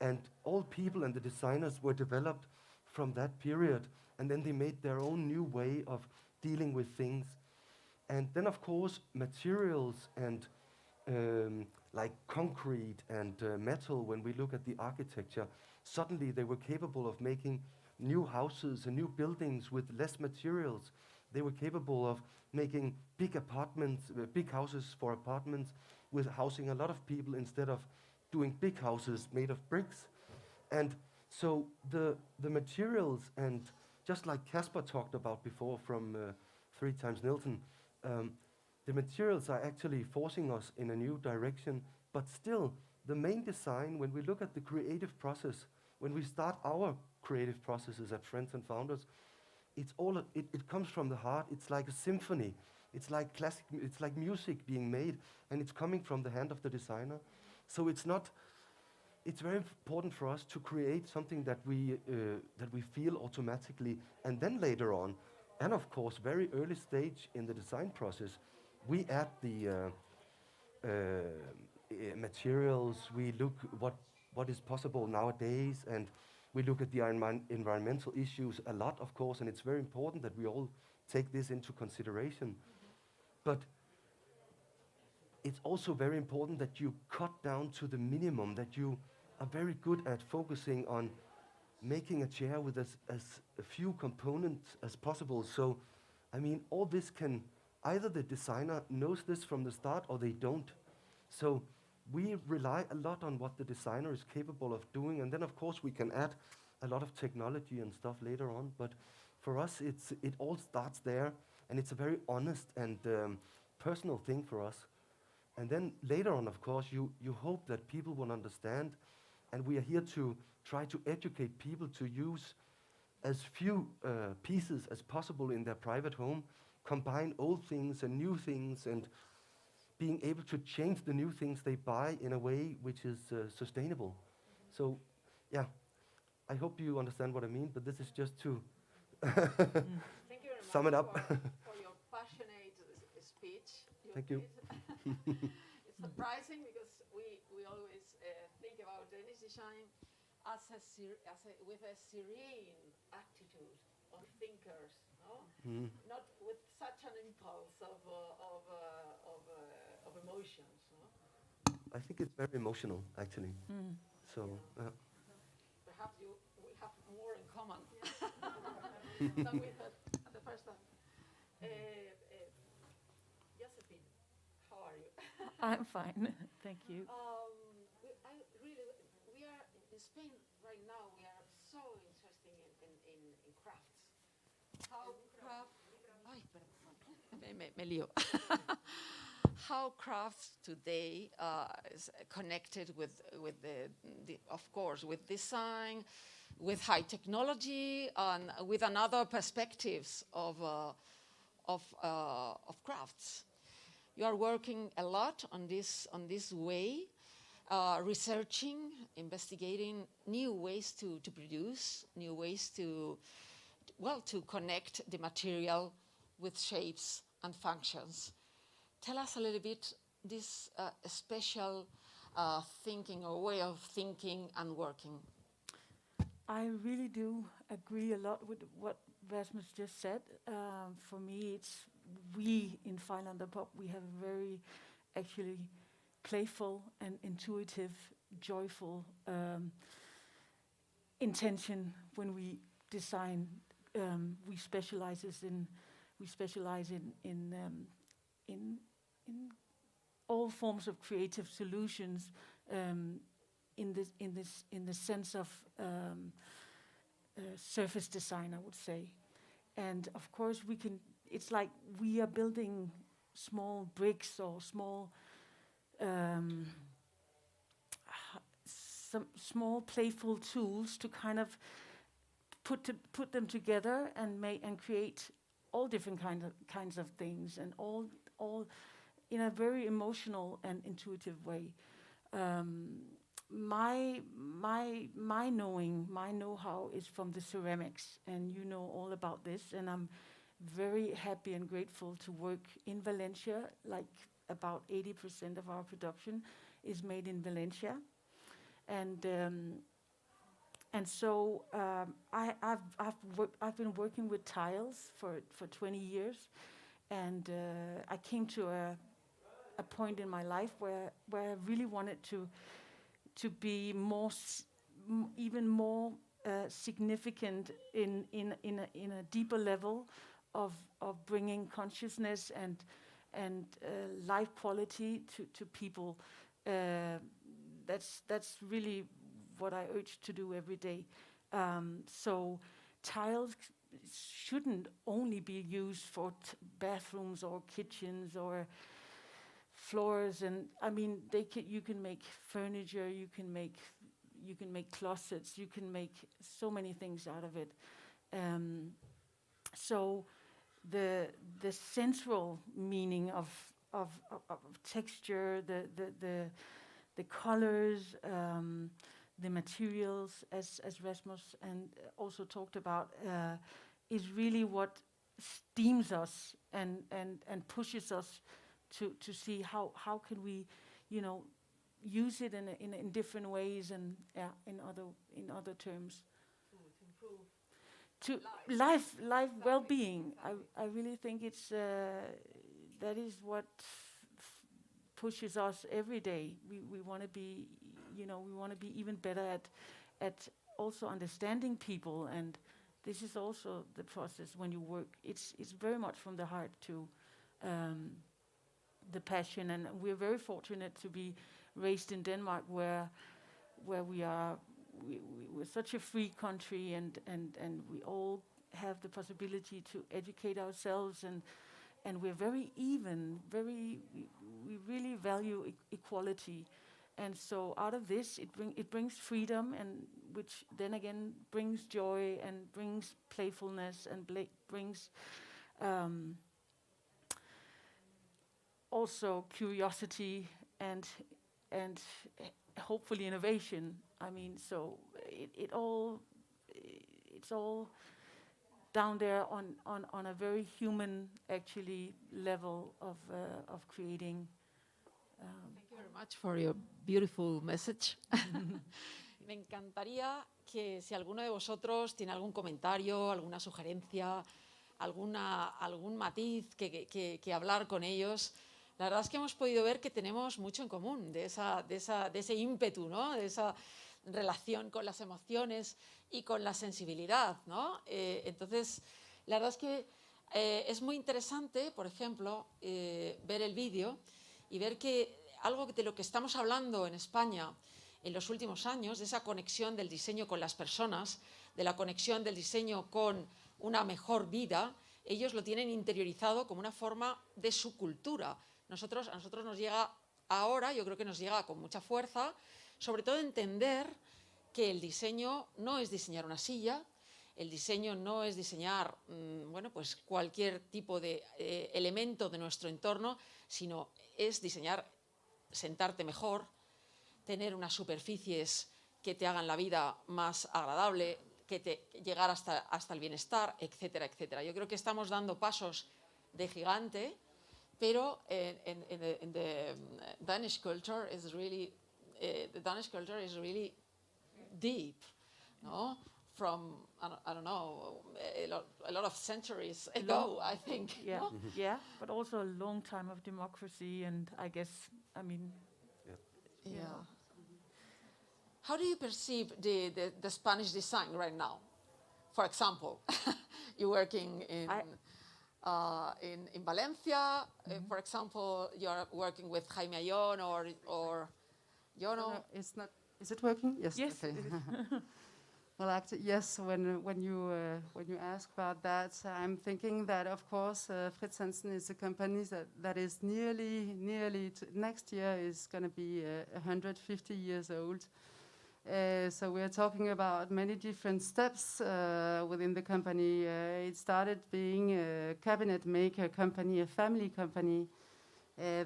and all people and the designers were developed from that period, and then they made their own new way of dealing with things. And then, of course, materials and like concrete and metal, when we look at the architecture, suddenly they were capable of making new houses and new buildings with less materials. They were capable of making big apartments, big houses for apartments with housing a lot of people instead of doing big houses made of bricks. And so the materials, and just like Casper talked about before from 3 times Nilton, the materials are actually forcing us in a new direction, but still the main design, when we look at the creative process, when we start our creative processes at Friends and Founders, it comes from the heart. It's like a symphony. It's like classic. It's like music being made, and it's coming from the hand of the designer. So it's very important for us to create something that we feel automatically, and then later on, and of course, very early stage in the design process, we add the materials. We look what is possible nowadays, and we look at the environmental issues a lot, of course, and it's very important that we all take this into consideration. But it's also very important that you cut down to the minimum, that you are very good at focusing on making a chair with as few components as possible. So, I mean, all this can, either the designer knows this from the start or they don't. So we rely a lot on what the designer is capable of doing, and then of course we can add a lot of technology and stuff later on. But for us, it all starts there, and it's a very honest and personal thing for us. And then later on, of course, you hope that people will understand, and we are here to try to educate people to use as few pieces as possible in their private home, combine old things and new things, and being able to change the new things they buy in a way which is sustainable. So, yeah, I hope you understand what I mean, but this is just to Thank you very much sum it up. for your passionate speech. Thank you. It's surprising because we always think about Danish design with a serene attitude of thinkers, no? Not with such an impulse of emotions. No? I think it's very emotional, actually. So. Perhaps we have more in common than we thought at the first time. Josephine, how are you? I'm fine, thank you. We are in Spain right now. We are so interested in crafts. How craft? Ay, perdón, me lío. How crafts today is connected with the of course, with design, with high technology, and with another perspectives of crafts. You are working a lot on this way, researching, investigating new ways to produce, new ways to connect the material with shapes and functions. Tell us a little bit this special thinking or way of thinking and working. I really do agree a lot with what Rasmus just said. For me, we in Finland Pop, we have a very actually playful and intuitive, joyful intention when we design. We specialize in all forms of creative solutions in the sense of surface design, I would say. And of course, it's like we are building small bricks or small some small playful tools to kind of put them together and create all different kinds of things, and all in a very emotional and intuitive way. My know-how is from the ceramics, and you know all about this, and I'm very happy and grateful to work in Valencia. Like about 80% of our production is made in Valencia, and so I've been working with tiles for 20 years, and I came to a point in my life where I really wanted to be even more significant in a deeper level of bringing consciousness and life quality to people. That's really what I urge to do every day. So tiles shouldn't only be used for bathrooms or kitchens or floors, and I mean you can make furniture, you can make closets, you can make so many things out of it. So the central meaning of texture, the colors, the materials, as Rasmus and also talked about, is really what steams us and pushes us to see how can we, use it in different ways, and in other terms. To life well-being. I really think it's that is what pushes us every day. We want to be, we want to be even better at also understanding people, and this is also the process when you work. It's very much from the heart to the passion, and we're very fortunate to be raised in Denmark, where we're such a free country, and we all have the possibility to educate ourselves, and we're very even, we really value equality, and so out of this it brings freedom, and which then again brings joy and brings playfulness and brings also curiosity and hopefully innovation. I mean, so it's all down there on a very human, actually, level of creating. Thank you very much for your beautiful message. Me encantaría que si alguno de vosotros tiene algún comentario, alguna sugerencia, algún matiz que hablar con ellos. La verdad es que hemos podido ver que tenemos mucho en común de ese ímpetu, ¿no? De esa relación con las emociones y con la sensibilidad, ¿no? Entonces, la verdad es que es muy interesante, por ejemplo, ver el vídeo y ver que algo de lo que estamos hablando en España en los últimos años, de esa conexión del diseño con las personas, de la conexión del diseño con una mejor vida, ellos lo tienen interiorizado como una forma de su cultura. A nosotros nos llega ahora, yo creo que nos llega con mucha fuerza, sobre todo entender que el diseño no es diseñar una silla, el diseño no es diseñar pues cualquier tipo de elemento de nuestro entorno, sino es diseñar sentarte mejor, tener unas superficies que te hagan la vida más agradable, llegar hasta el bienestar, etcétera, etcétera. Yo creo que estamos dando pasos de gigante, pero in the Danish culture is really the Danish culture is really deep, no? From, I don't know, a lot of centuries ago, I think. Yeah, no? yeah, but also a long time of democracy, and I guess, I mean, Yeah. How do you perceive the Spanish design right now? For example, you're working in Valencia. For example, you're working with Jaime Ayón or Jono. No, it's not. Is it working? Yes. Yes, Okay. it is. Well, actually, yes. When you ask about that, I'm thinking that of course Fritz Hansen is a company that is nearly next year is going to be 150 years old. So we are talking about many different steps within the company. It started being a cabinet maker company, a family company.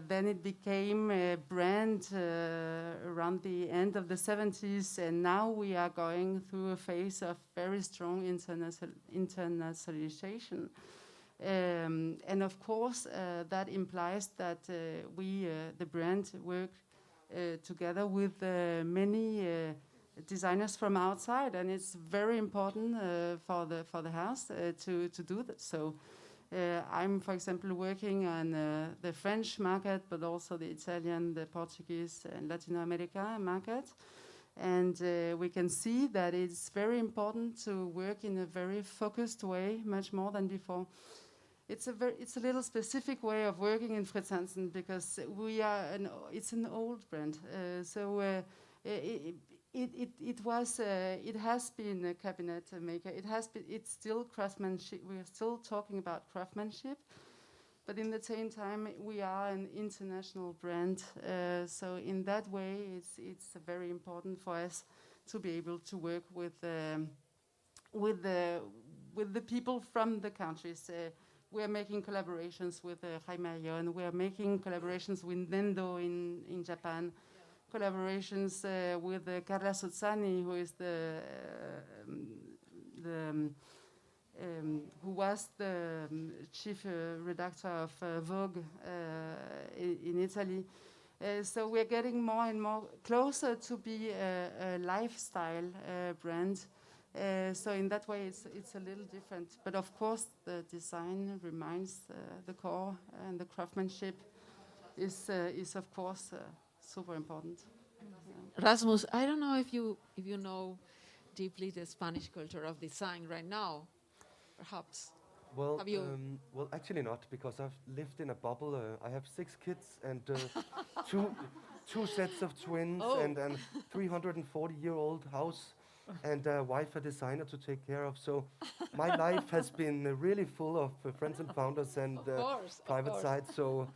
Then it became a brand around the end of the 70s, and now we are going through a phase of very strong internationalization. And of course, that implies that we, the brand, work together with many designers from outside, and it's very important for the house to do that. So. I'm, for example, working on the French market, but also the Italian, the Portuguese, and Latin America market. And we can see that it's very important to work in a very focused way, much more than before. It's a little specific way of working in Fritz Hansen because it's an old brand. It has been a cabinet maker. It's still craftsmanship. We are still talking about craftsmanship, but in the same time, we are an international brand. So in that way, it's very important for us to be able to work with the people from the countries. We are making collaborations with Jaime Ayón. We are making collaborations with Nendo in Japan. Collaborations with Carla Sozzani, who is who was the chief redactor of Vogue in Italy. So we're getting more and more closer to be a lifestyle brand. So in that way, it's a little different. But of course, the design remains the core, and the craftsmanship is of course. Super important. Rasmus, I don't know if you know deeply the Spanish culture of design right now, perhaps. Well, have you? Well, actually not, because I've lived in a bubble. I have 6 kids and two sets of twins and a 340-year-old house and a wife, a designer to take care of. So my life has been really full of friends and founders and private sides. So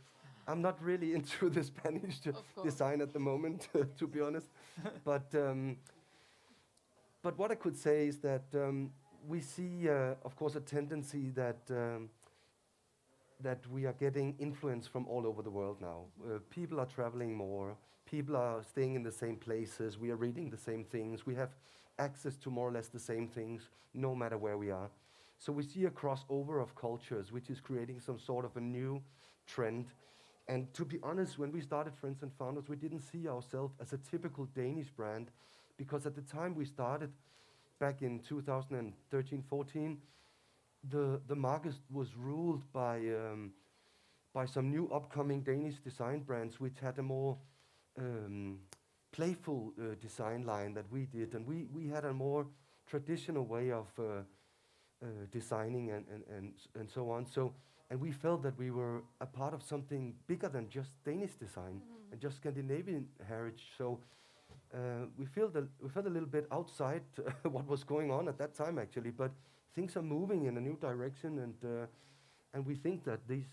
I'm not really into the Spanish design at the moment, to be honest. But what I could say is that we see, of course, a tendency that we are getting influence from all over the world now. People are traveling more. People are staying in the same places. We are reading the same things. We have access to more or less the same things, no matter where we are. So we see a crossover of cultures, which is creating some sort of a new trend. And to be honest, when we started Friends and Founders, we didn't see ourselves as a typical Danish brand, because at the time we started, back in 2013-14, the market was ruled by some new upcoming Danish design brands, which had a more playful design line that we did, and we had a more traditional way of designing and so on. And we felt that we were a part of something bigger than just Danish design and just Scandinavian heritage. So we felt a little bit outside what was going on at that time, actually. But things are moving in a new direction, and we think that these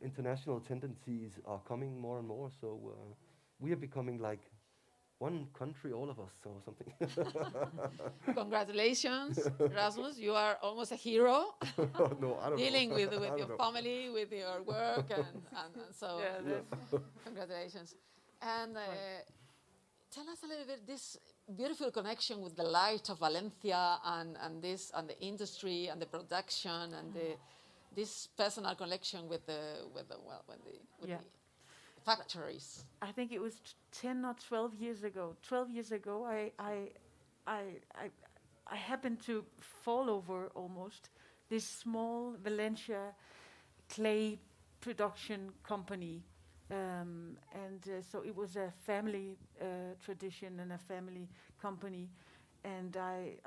international tendencies are coming more and more. So we are becoming like one country, all of us, or something. Congratulations, Rasmus. You are almost a hero. No, I don't Dealing know. with your family, with your work, and so congratulations. And tell us a little bit this beautiful connection with the light of Valencia and the industry and the production and this personal connection with the factories? I think it was 10 or 12 years ago. 12 years ago, I happened to fall over almost this small Valencia clay production company. So it was a family tradition and a family company. And I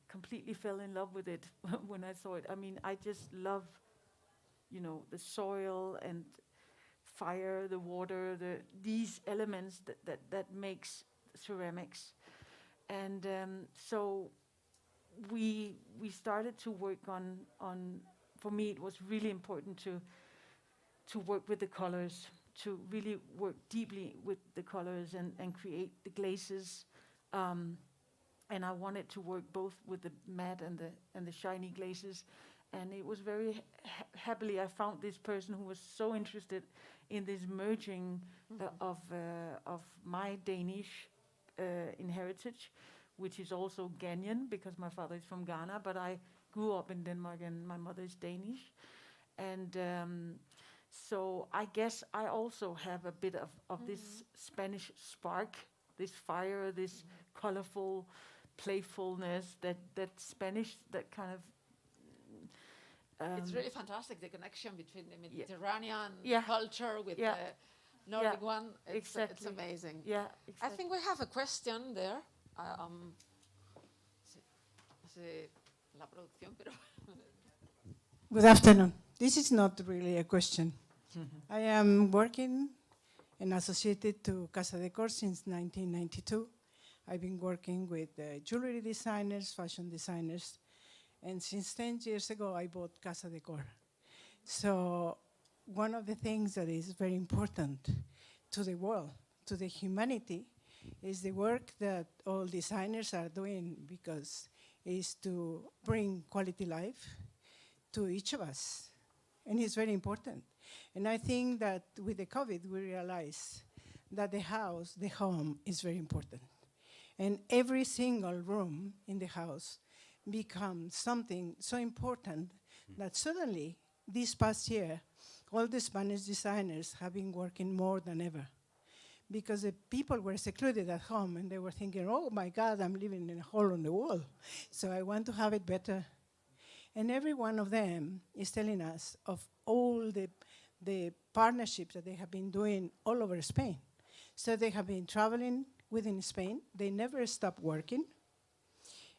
completely fell in love with it when I saw it. I mean, I just love, the soil and fire, the water, these elements that makes ceramics. And so we started to work on. For me, it was really important to work with the colors, to really work deeply with the colors and create the glazes. And I wanted to work both with the matte and the shiny glazes. And it was very happily I found this person who was so interested in this merging of my Danish heritage, which is also Ghanaian because my father is from Ghana, but I grew up in Denmark and my mother is Danish. And so I guess I also have a bit of this Spanish spark, this fire, this colorful playfulness, that Spanish, that kind of... it's really fantastic, the connection between the Mediterranean culture with the Nordic one. It's amazing. Yeah, exactly. I think we have a question there. La producción, pero Good afternoon. This is not really a question. I am working and associated to Casa Decor since 1992. I've been working with jewelry designers, fashion designers, and since 10 years ago, I bought Casa Decor. So one of the things that is very important to the world, to the humanity, is the work that all designers are doing, because it's to bring quality life to each of us. And it's very important. And I think that with the COVID, we realize that the house, the home, is very important. And every single room in the house becomes something so important that suddenly, this past year, all the Spanish designers have been working more than ever, because the people were secluded at home and they were thinking, oh my God, I'm living in a hole in the wall, so I want to have it better. And every one of them is telling us of all the partnerships that they have been doing all over Spain. So they have been traveling within Spain. They never stop working.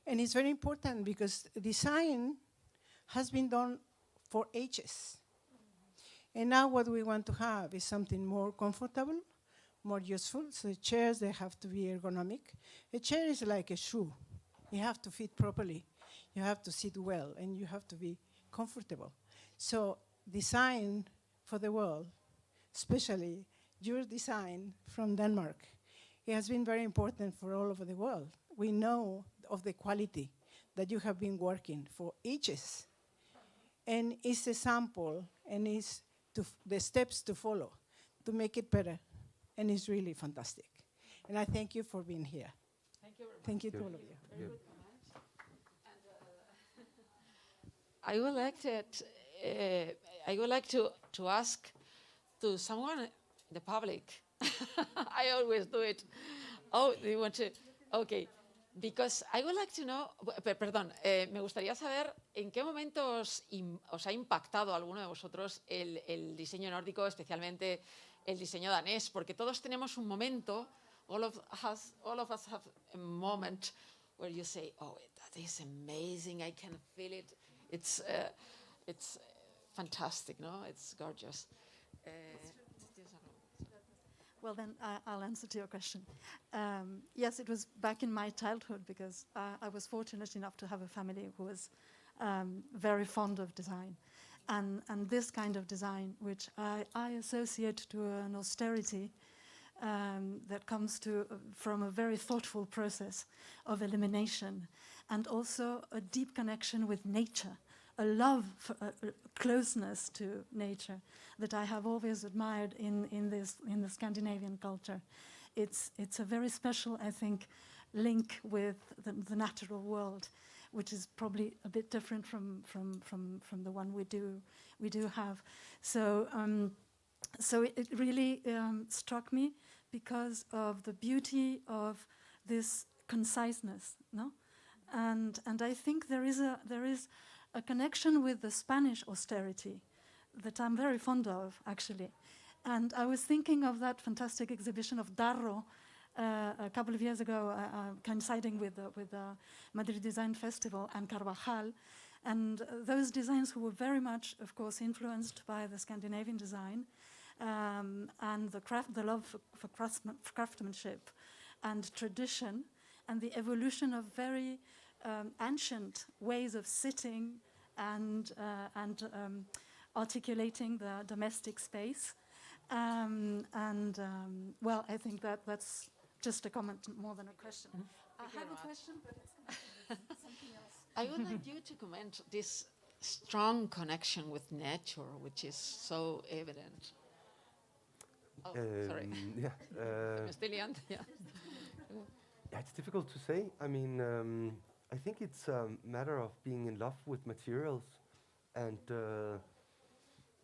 And it's very important because design has been done for ages. And now what we want to have is something more comfortable, more useful. So chairs, they have to be ergonomic. A chair is like a shoe. You have to fit properly. You have to sit well, and you have to be comfortable. So design for the world, especially your design from Denmark, it has been very important for all over the world. We know of the quality that you have been working for ages. And it's a sample, and it's the steps to follow to make it better. And it's really fantastic. And I thank you for being here. Thank you very much. Thank you to all of you. Very good. I would like to ask to someone in the public. I always do it. Oh, do you want to? Okay. Because I would like to know, perdón, me gustaría saber en qué momento os ha impactado a alguno de vosotros el diseño nórdico, especialmente el diseño danés, porque todos tenemos un momento, all of us have a moment where you say, oh, that is amazing, I can feel it. It's fantastic, no? It's gorgeous. Well, then I'll answer to your question. Yes, it was back in my childhood, because I was fortunate enough to have a family who was very fond of design. And this kind of design, which I associate to an austerity that comes from a very thoughtful process of elimination, and also a deep connection with nature, a love, for, a closeness to nature that I have always admired in the Scandinavian culture. It's a very special, I think, link with the natural world, which is probably a bit different from the one we do have. So So it really struck me because of the beauty of this conciseness, no? And I think there is a connection with the Spanish austerity that I'm very fond of, actually. And I was thinking of that fantastic exhibition of Darro a couple of years ago, coinciding with the Madrid Design Festival and Carvajal. And those designs who were very much, of course, influenced by the Scandinavian design and the love for craftsmanship and tradition and the evolution of very ancient ways of sitting and articulating the domestic space. Well, I think that's just a comment more than a question. I have a question, but it's something else. I would like you to comment this strong connection with nature, which is so evident. Oh, sorry. Yeah. Yeah. Yeah, it's difficult to say. I mean, I think it's a matter of being in love with materials and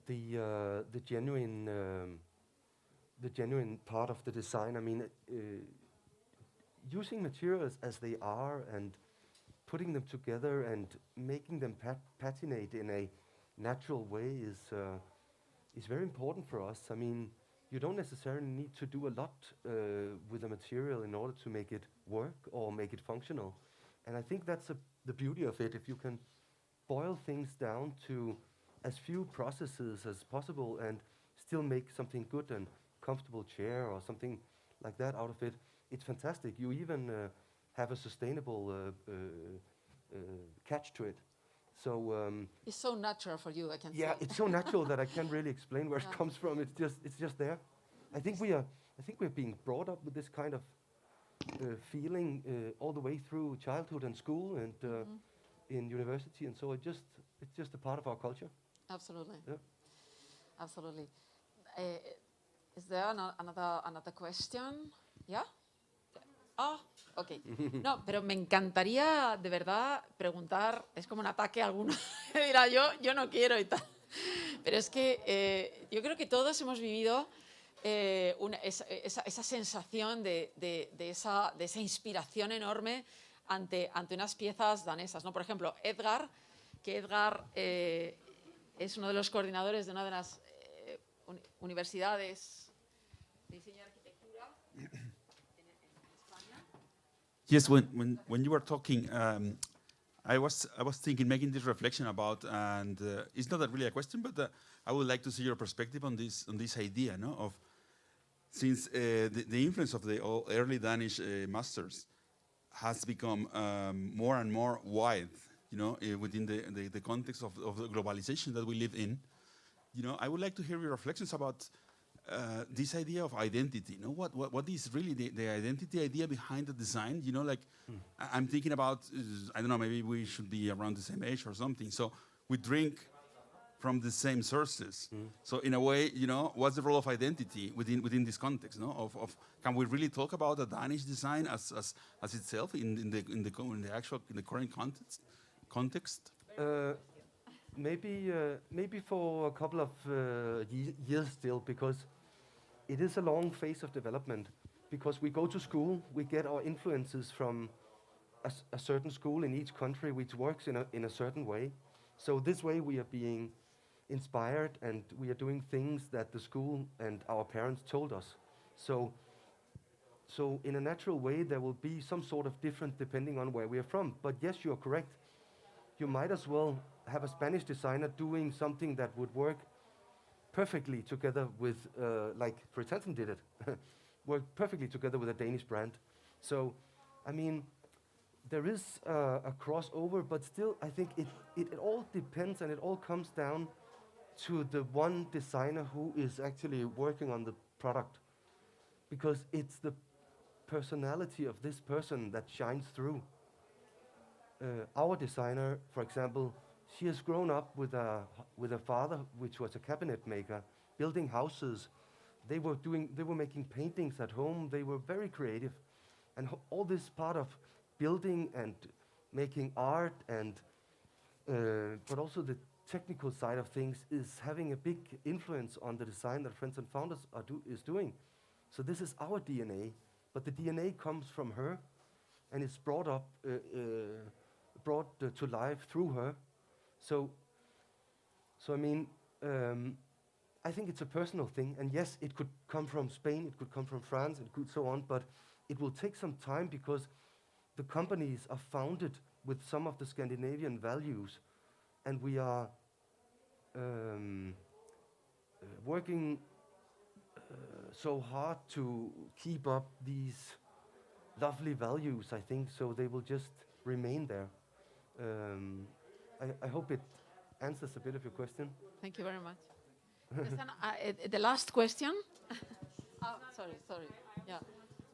the genuine part of the design. I mean, using materials as they are and putting them together and making them patinate in a natural way is very important for us. I mean, you don't necessarily need to do a lot with a material in order to make it work or make it functional. And I think that's the beauty of it. If you can boil things down to as few processes as possible and still make something good and comfortable chair or something like that out of it, it's fantastic. You even have a sustainable catch to it. So it's so natural for you, I can say. Yeah, it's so natural that I can't really explain where it comes from. It's just there. I think we're being brought up with this kind of feeling all the way through childhood and school and in university, and so it's just a part of our culture. Absolutely. Yeah. Absolutely. Is there another question? Yeah. Ah, ok. No, pero me encantaría de verdad preguntar, es como un ataque a alguno, dirá yo no quiero y tal. Pero es que yo creo que todos hemos vivido esa sensación de esa inspiración enorme ante unas piezas danesas, ¿no? Por ejemplo, Edgar es uno de los coordinadores de una de las universidades de diseño y arquitectura. Yes, when you were talking, I was thinking, making this reflection about, and it's not really a question, but I would like to see your perspective on this idea, no, of since the influence of the early Danish masters has become more and more wide, you know, within the context of the globalization that we live in. You know, I would like to hear your reflections about this idea of identity. You know, what is really the identity idea behind the design? You know, like I'm thinking about, I don't know, maybe we should be around the same age or something. So we drink from the same sources. So in a way, you know, what's the role of identity within this context? No, of can we really talk about the Danish design as itself in the current context? Maybe for a couple of years still, because it is a long phase of development. Because we go to school, we get our influences from a certain school in each country, which works in a certain way. So this way we are being inspired, and we are doing things that the school and our parents told us. So in a natural way, there will be some sort of difference depending on where we are from. But yes, you are correct. You might as well have a Spanish designer doing something that would work perfectly together with, like Fritz Hansen did it, work perfectly together with a Danish brand. So, I mean, there is a crossover, but still, I think it all depends, and it all comes down to the one designer who is actually working on the product, because it's the personality of this person that shines through. Our designer, for example, she has grown up with a father which was a cabinet maker, building houses. They were making paintings at home. They were very creative, and all this part of building and making art, and but also technical side of things is having a big influence on the design that Friends and Founders is doing. So this is our DNA, but the DNA comes from her, and it's brought to life through her. So I mean, I think it's a personal thing, and yes, it could come from Spain, it could come from France, it could so on, but it will take some time because the companies are founded with some of the Scandinavian values, and we are working so hard to keep up these lovely values, I think, so they will just remain there. I hope it answers a bit of your question. Thank you very much. The last question. Sorry. Yeah.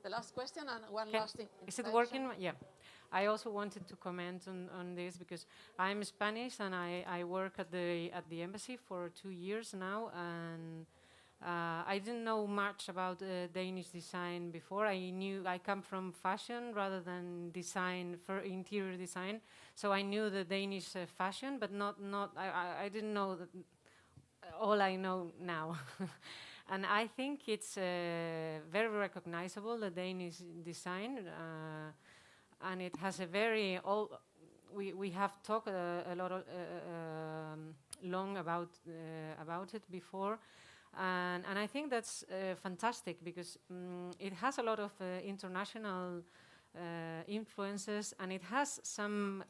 The last question and one last thing. Is it working? Yeah. I also wanted to comment on this because I'm Spanish and I work at the embassy for 2 years now, and I didn't know much about Danish design before. I come from fashion rather than design, for interior design. So I knew the Danish fashion, but I didn't know all I know now. And I think it's very recognizable, the Danish design, and it has a very we have talked a lot long about it before, and I think that's fantastic because it has a lot of international influences, and it has some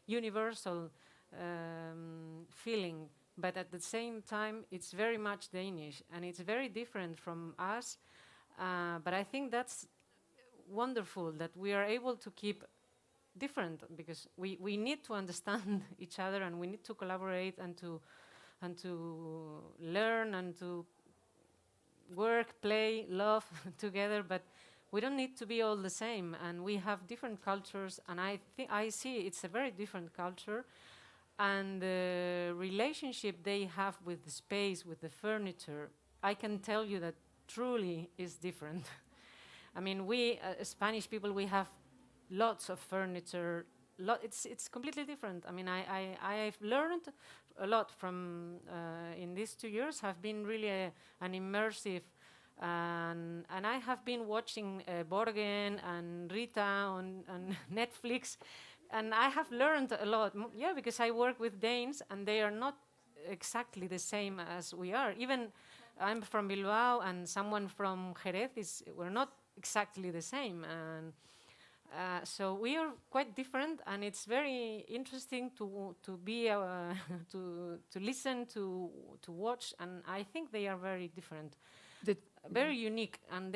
universal feeling. But at the same time, it's very much Danish, and it's very different from us. But I think that's wonderful that we are able to keep different, because we need to understand each other, and we need to collaborate and to learn and to work, play, love together. But we don't need to be all the same, and we have different cultures. And I see it's a very different culture. And the relationship they have with the space, with the furniture, I can tell you that truly is different. I mean, we Spanish people, we have lots of furniture. It's completely different. I mean, I've learned a lot from in these 2 years. Have been really an immersive, and I have been watching Borgen and Rita on Netflix. And I have learned a lot, because I work with Danes, and they are not exactly the same as we are. Even I'm from Bilbao, and someone from Jerez we're not exactly the same. And so we are quite different, and it's very interesting to be to listen, to watch, and I think they are very different, very unique, and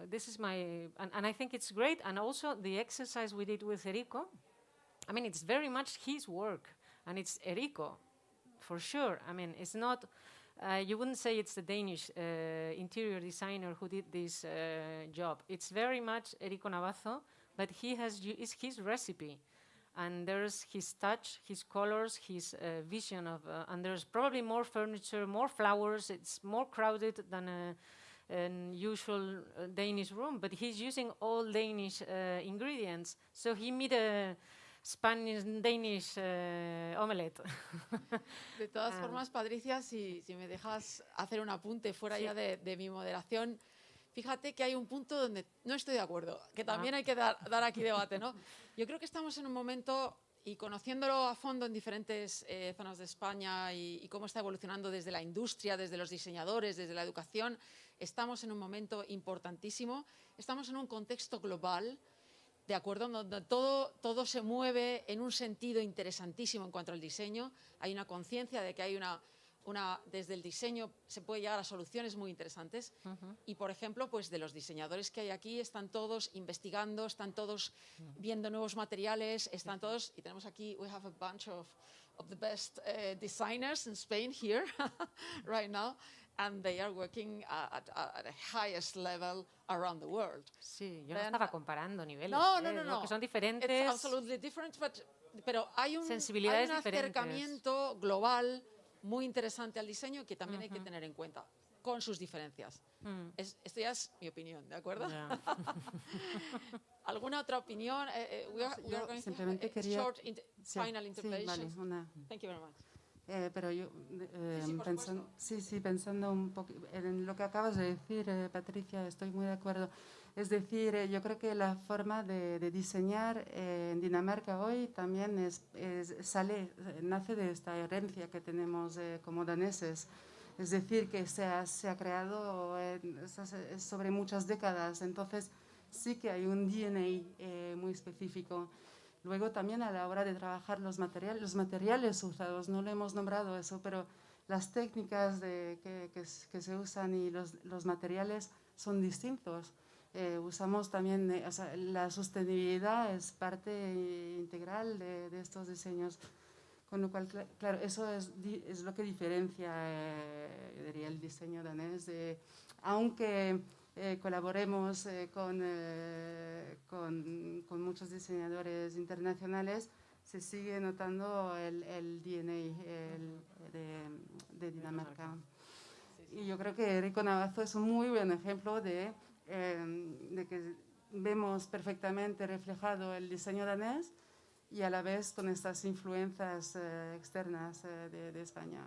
this is and I think it's great. And also the exercise we did with Erico, I mean, it's very much his work, and it's Erico, for sure. I mean, it's not, you wouldn't say it's the Danish interior designer who did this job. It's very much Erico Navazo, but it's his recipe. And there's his touch, his colors, his vision of, and there's probably more furniture, more flowers. It's more crowded than an usual Danish room, but he's using all Danish ingredients. So he made a Spanish-Danish omelette. De todas formas, Patricia, si me dejas hacer un apunte fuera ya de mi moderación, fíjate que hay un punto donde no estoy de acuerdo, que también hay que dar aquí debate, ¿no? Yo creo que estamos en un momento, y conociéndolo a fondo en diferentes zonas de España y cómo está evolucionando desde la industria, desde los diseñadores, desde la educación, estamos en un momento importantísimo. Estamos en un contexto global, ¿de acuerdo? Donde todo se mueve en un sentido interesantísimo en cuanto al diseño. Hay una conciencia de que hay desde el diseño se puede llegar a soluciones muy interesantes. Y, por ejemplo, pues de los diseñadores que hay aquí, están todos investigando, están todos viendo nuevos materiales, están todos, y tenemos aquí, we have a bunch of the best designers in Spain here right now, and they are working at the highest level around the world. Sí, yo no estaba comparando niveles. No. Que son diferentes. It's absolutely different, pero hay un sensibilidades acercamiento global muy interesante al diseño que también hay que tener en cuenta. con sus diferencias. Esto ya es mi opinión, ¿de acuerdo? Yeah. ¿Alguna otra opinión? We are going simplemente to have a quería- short Sí, final sí, intervention. vale, una. Thank you very much. Pero yo, por pensando un poco en lo que acabas de decir, Patricia, estoy muy de acuerdo. Es decir, yo creo que la forma de diseñar en Dinamarca hoy también nace de esta herencia que tenemos como daneses. Es decir, que se ha creado sobre muchas décadas. Entonces, sí que hay un DNA muy específico. Luego también a la hora de trabajar los materiales usados, no lo hemos nombrado eso, pero las técnicas que se usan y los materiales son distintos. Usamos también, la sostenibilidad es parte integral de estos diseños, con lo cual, claro, eso es lo que diferencia, diría, el diseño danés, aunque colaboremos con muchos diseñadores internacionales, se sigue notando el DNA de Dinamarca. Y yo creo que Rico Navazo es un muy buen ejemplo de que vemos perfectamente reflejado el diseño danés y a la vez con estas influencias externas de España.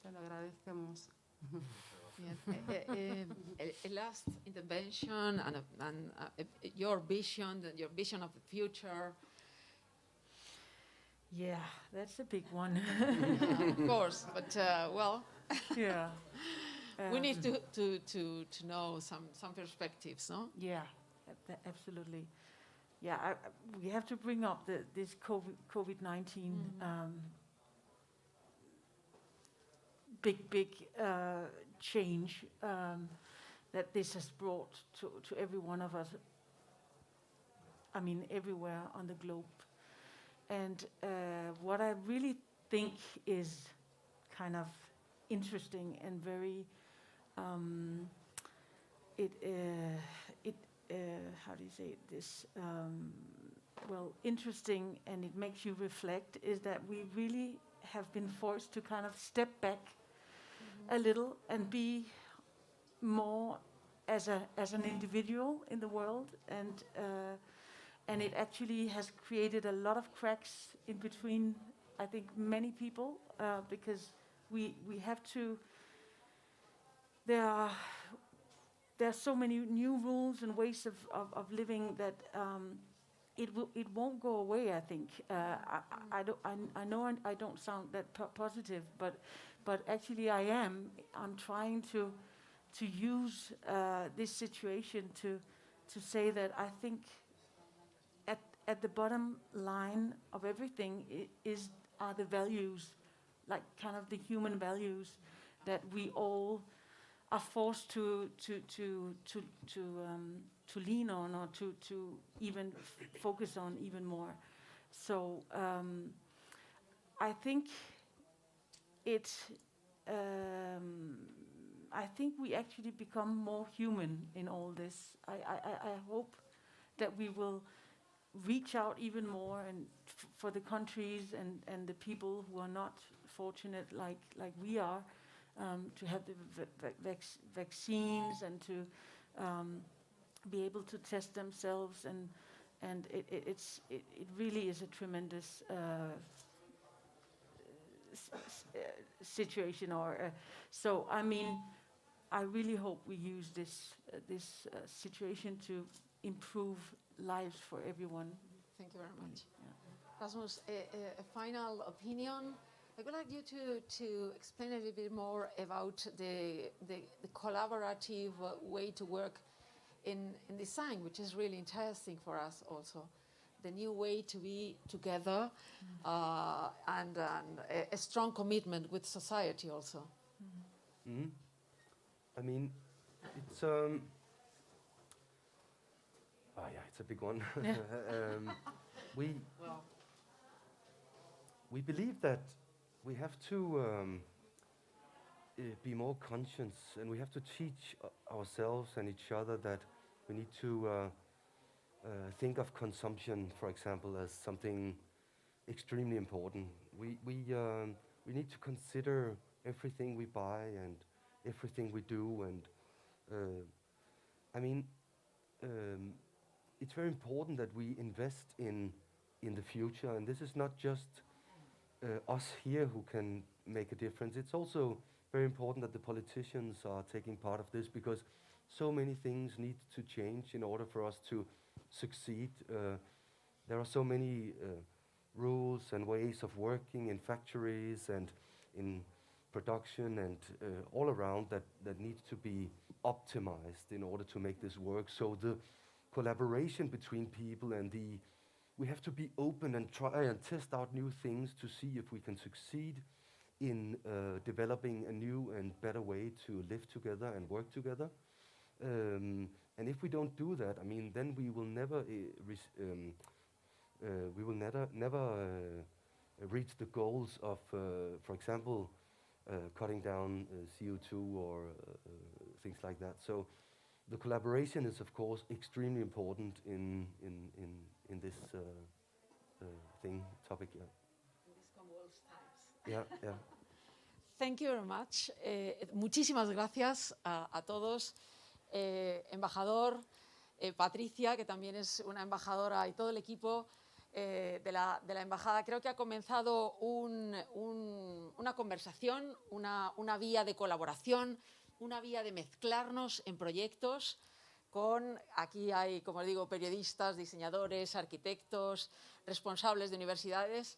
Te lo agradecemos. Last intervention and your vision of the future. Yeah, that's a big one. Of course, but well, yeah, we need to know some perspectives, no? Yeah, absolutely. Yeah, we have to bring up this COVID-19 big change that this has brought to every one of us. I mean, everywhere on the globe. And what I really think is kind of interesting and very, how do you say this? Well, interesting, and it makes you reflect, is that we really have been forced to kind of step back a little and be more as an individual in the world, and it actually has created a lot of cracks in between, I think, many people, because we have to. There are so many new rules and ways of living that it won't go away. I think I know I don't sound that positive, but actually I'm trying to use this situation to say that I think at the bottom line of everything are the values, like kind of the human values that we all are forced to lean on, or to even focus on even more. So I think I think we actually become more human in all this. I hope that we will reach out even more and for the countries and the people who are not fortunate like we are, to have the vaccines and to be able to test themselves, and it really is a tremendous situation. So I mean, I really hope we use this situation to improve lives for everyone. Thank you very much. Rasmus, a final opinion. I would like you to explain a little bit more about the collaborative way to work in design, which is really interesting for us also. The new way to be together, and a strong commitment with society also. I mean, it's it's a big one. We believe that we have to be more conscious, and we have to teach ourselves and each other that we need to think of consumption, for example, as something extremely important. We need to consider everything we buy and everything we do. And I mean, it's very important that we invest in the future, and this is not just us here who can make a difference. It's also very important that the politicians are taking part of this, because so many things need to change in order for us to succeed. There are so many rules and ways of working in factories and in production and all around that needs to be optimized in order to make this work. So the collaboration between people and we have to be open and try and test out new things to see if we can succeed in developing a new and better way to live together and work together. And if we don't do that, I mean, then we will never reach the goals of, for example, cutting down CO2 or things like that. So the collaboration is, of course, extremely important in this topic. Yeah. In these convulsed times. Yeah, yeah. Thank you very much. Muchísimas gracias a todos. Embajador, Patricia, que también es una embajadora, y todo el equipo de la embajada. Creo que ha comenzado una conversación, una vía de colaboración, una vía de mezclarnos en proyectos. Aquí hay, como digo, periodistas, diseñadores, arquitectos, responsables de universidades.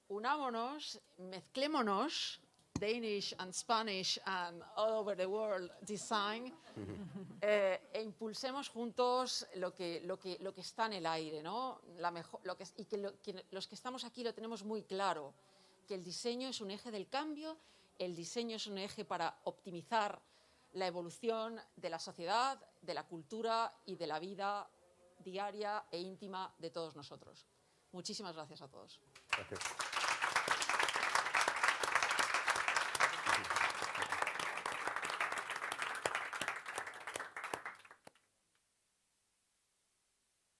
Unámonos, mezclémonos, Danish and Spanish and all over the world design, e impulsemos juntos lo que está en el aire, ¿no? Que los que estamos aquí lo tenemos muy claro, que el diseño es un eje del cambio, el diseño es un eje para optimizar la evolución de la sociedad, de la cultura y de la vida diaria e íntima de todos nosotros. Muchísimas gracias a todos. Gracias.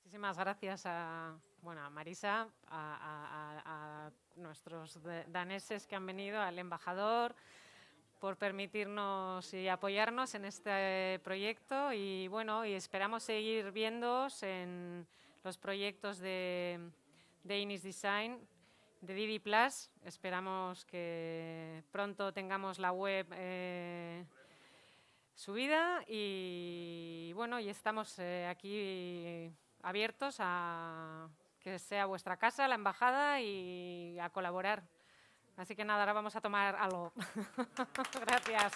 Muchísimas gracias a Marisa, a nuestros daneses que han venido, al embajador, por permitirnos y apoyarnos en este proyecto. Y y esperamos seguir viéndoos en los proyectos de Danish Design, de Didi Plus. Esperamos que pronto tengamos la web subida y y estamos aquí abiertos a que sea vuestra casa, la embajada, y a colaborar. Así que nada, ahora vamos a tomar algo. Gracias.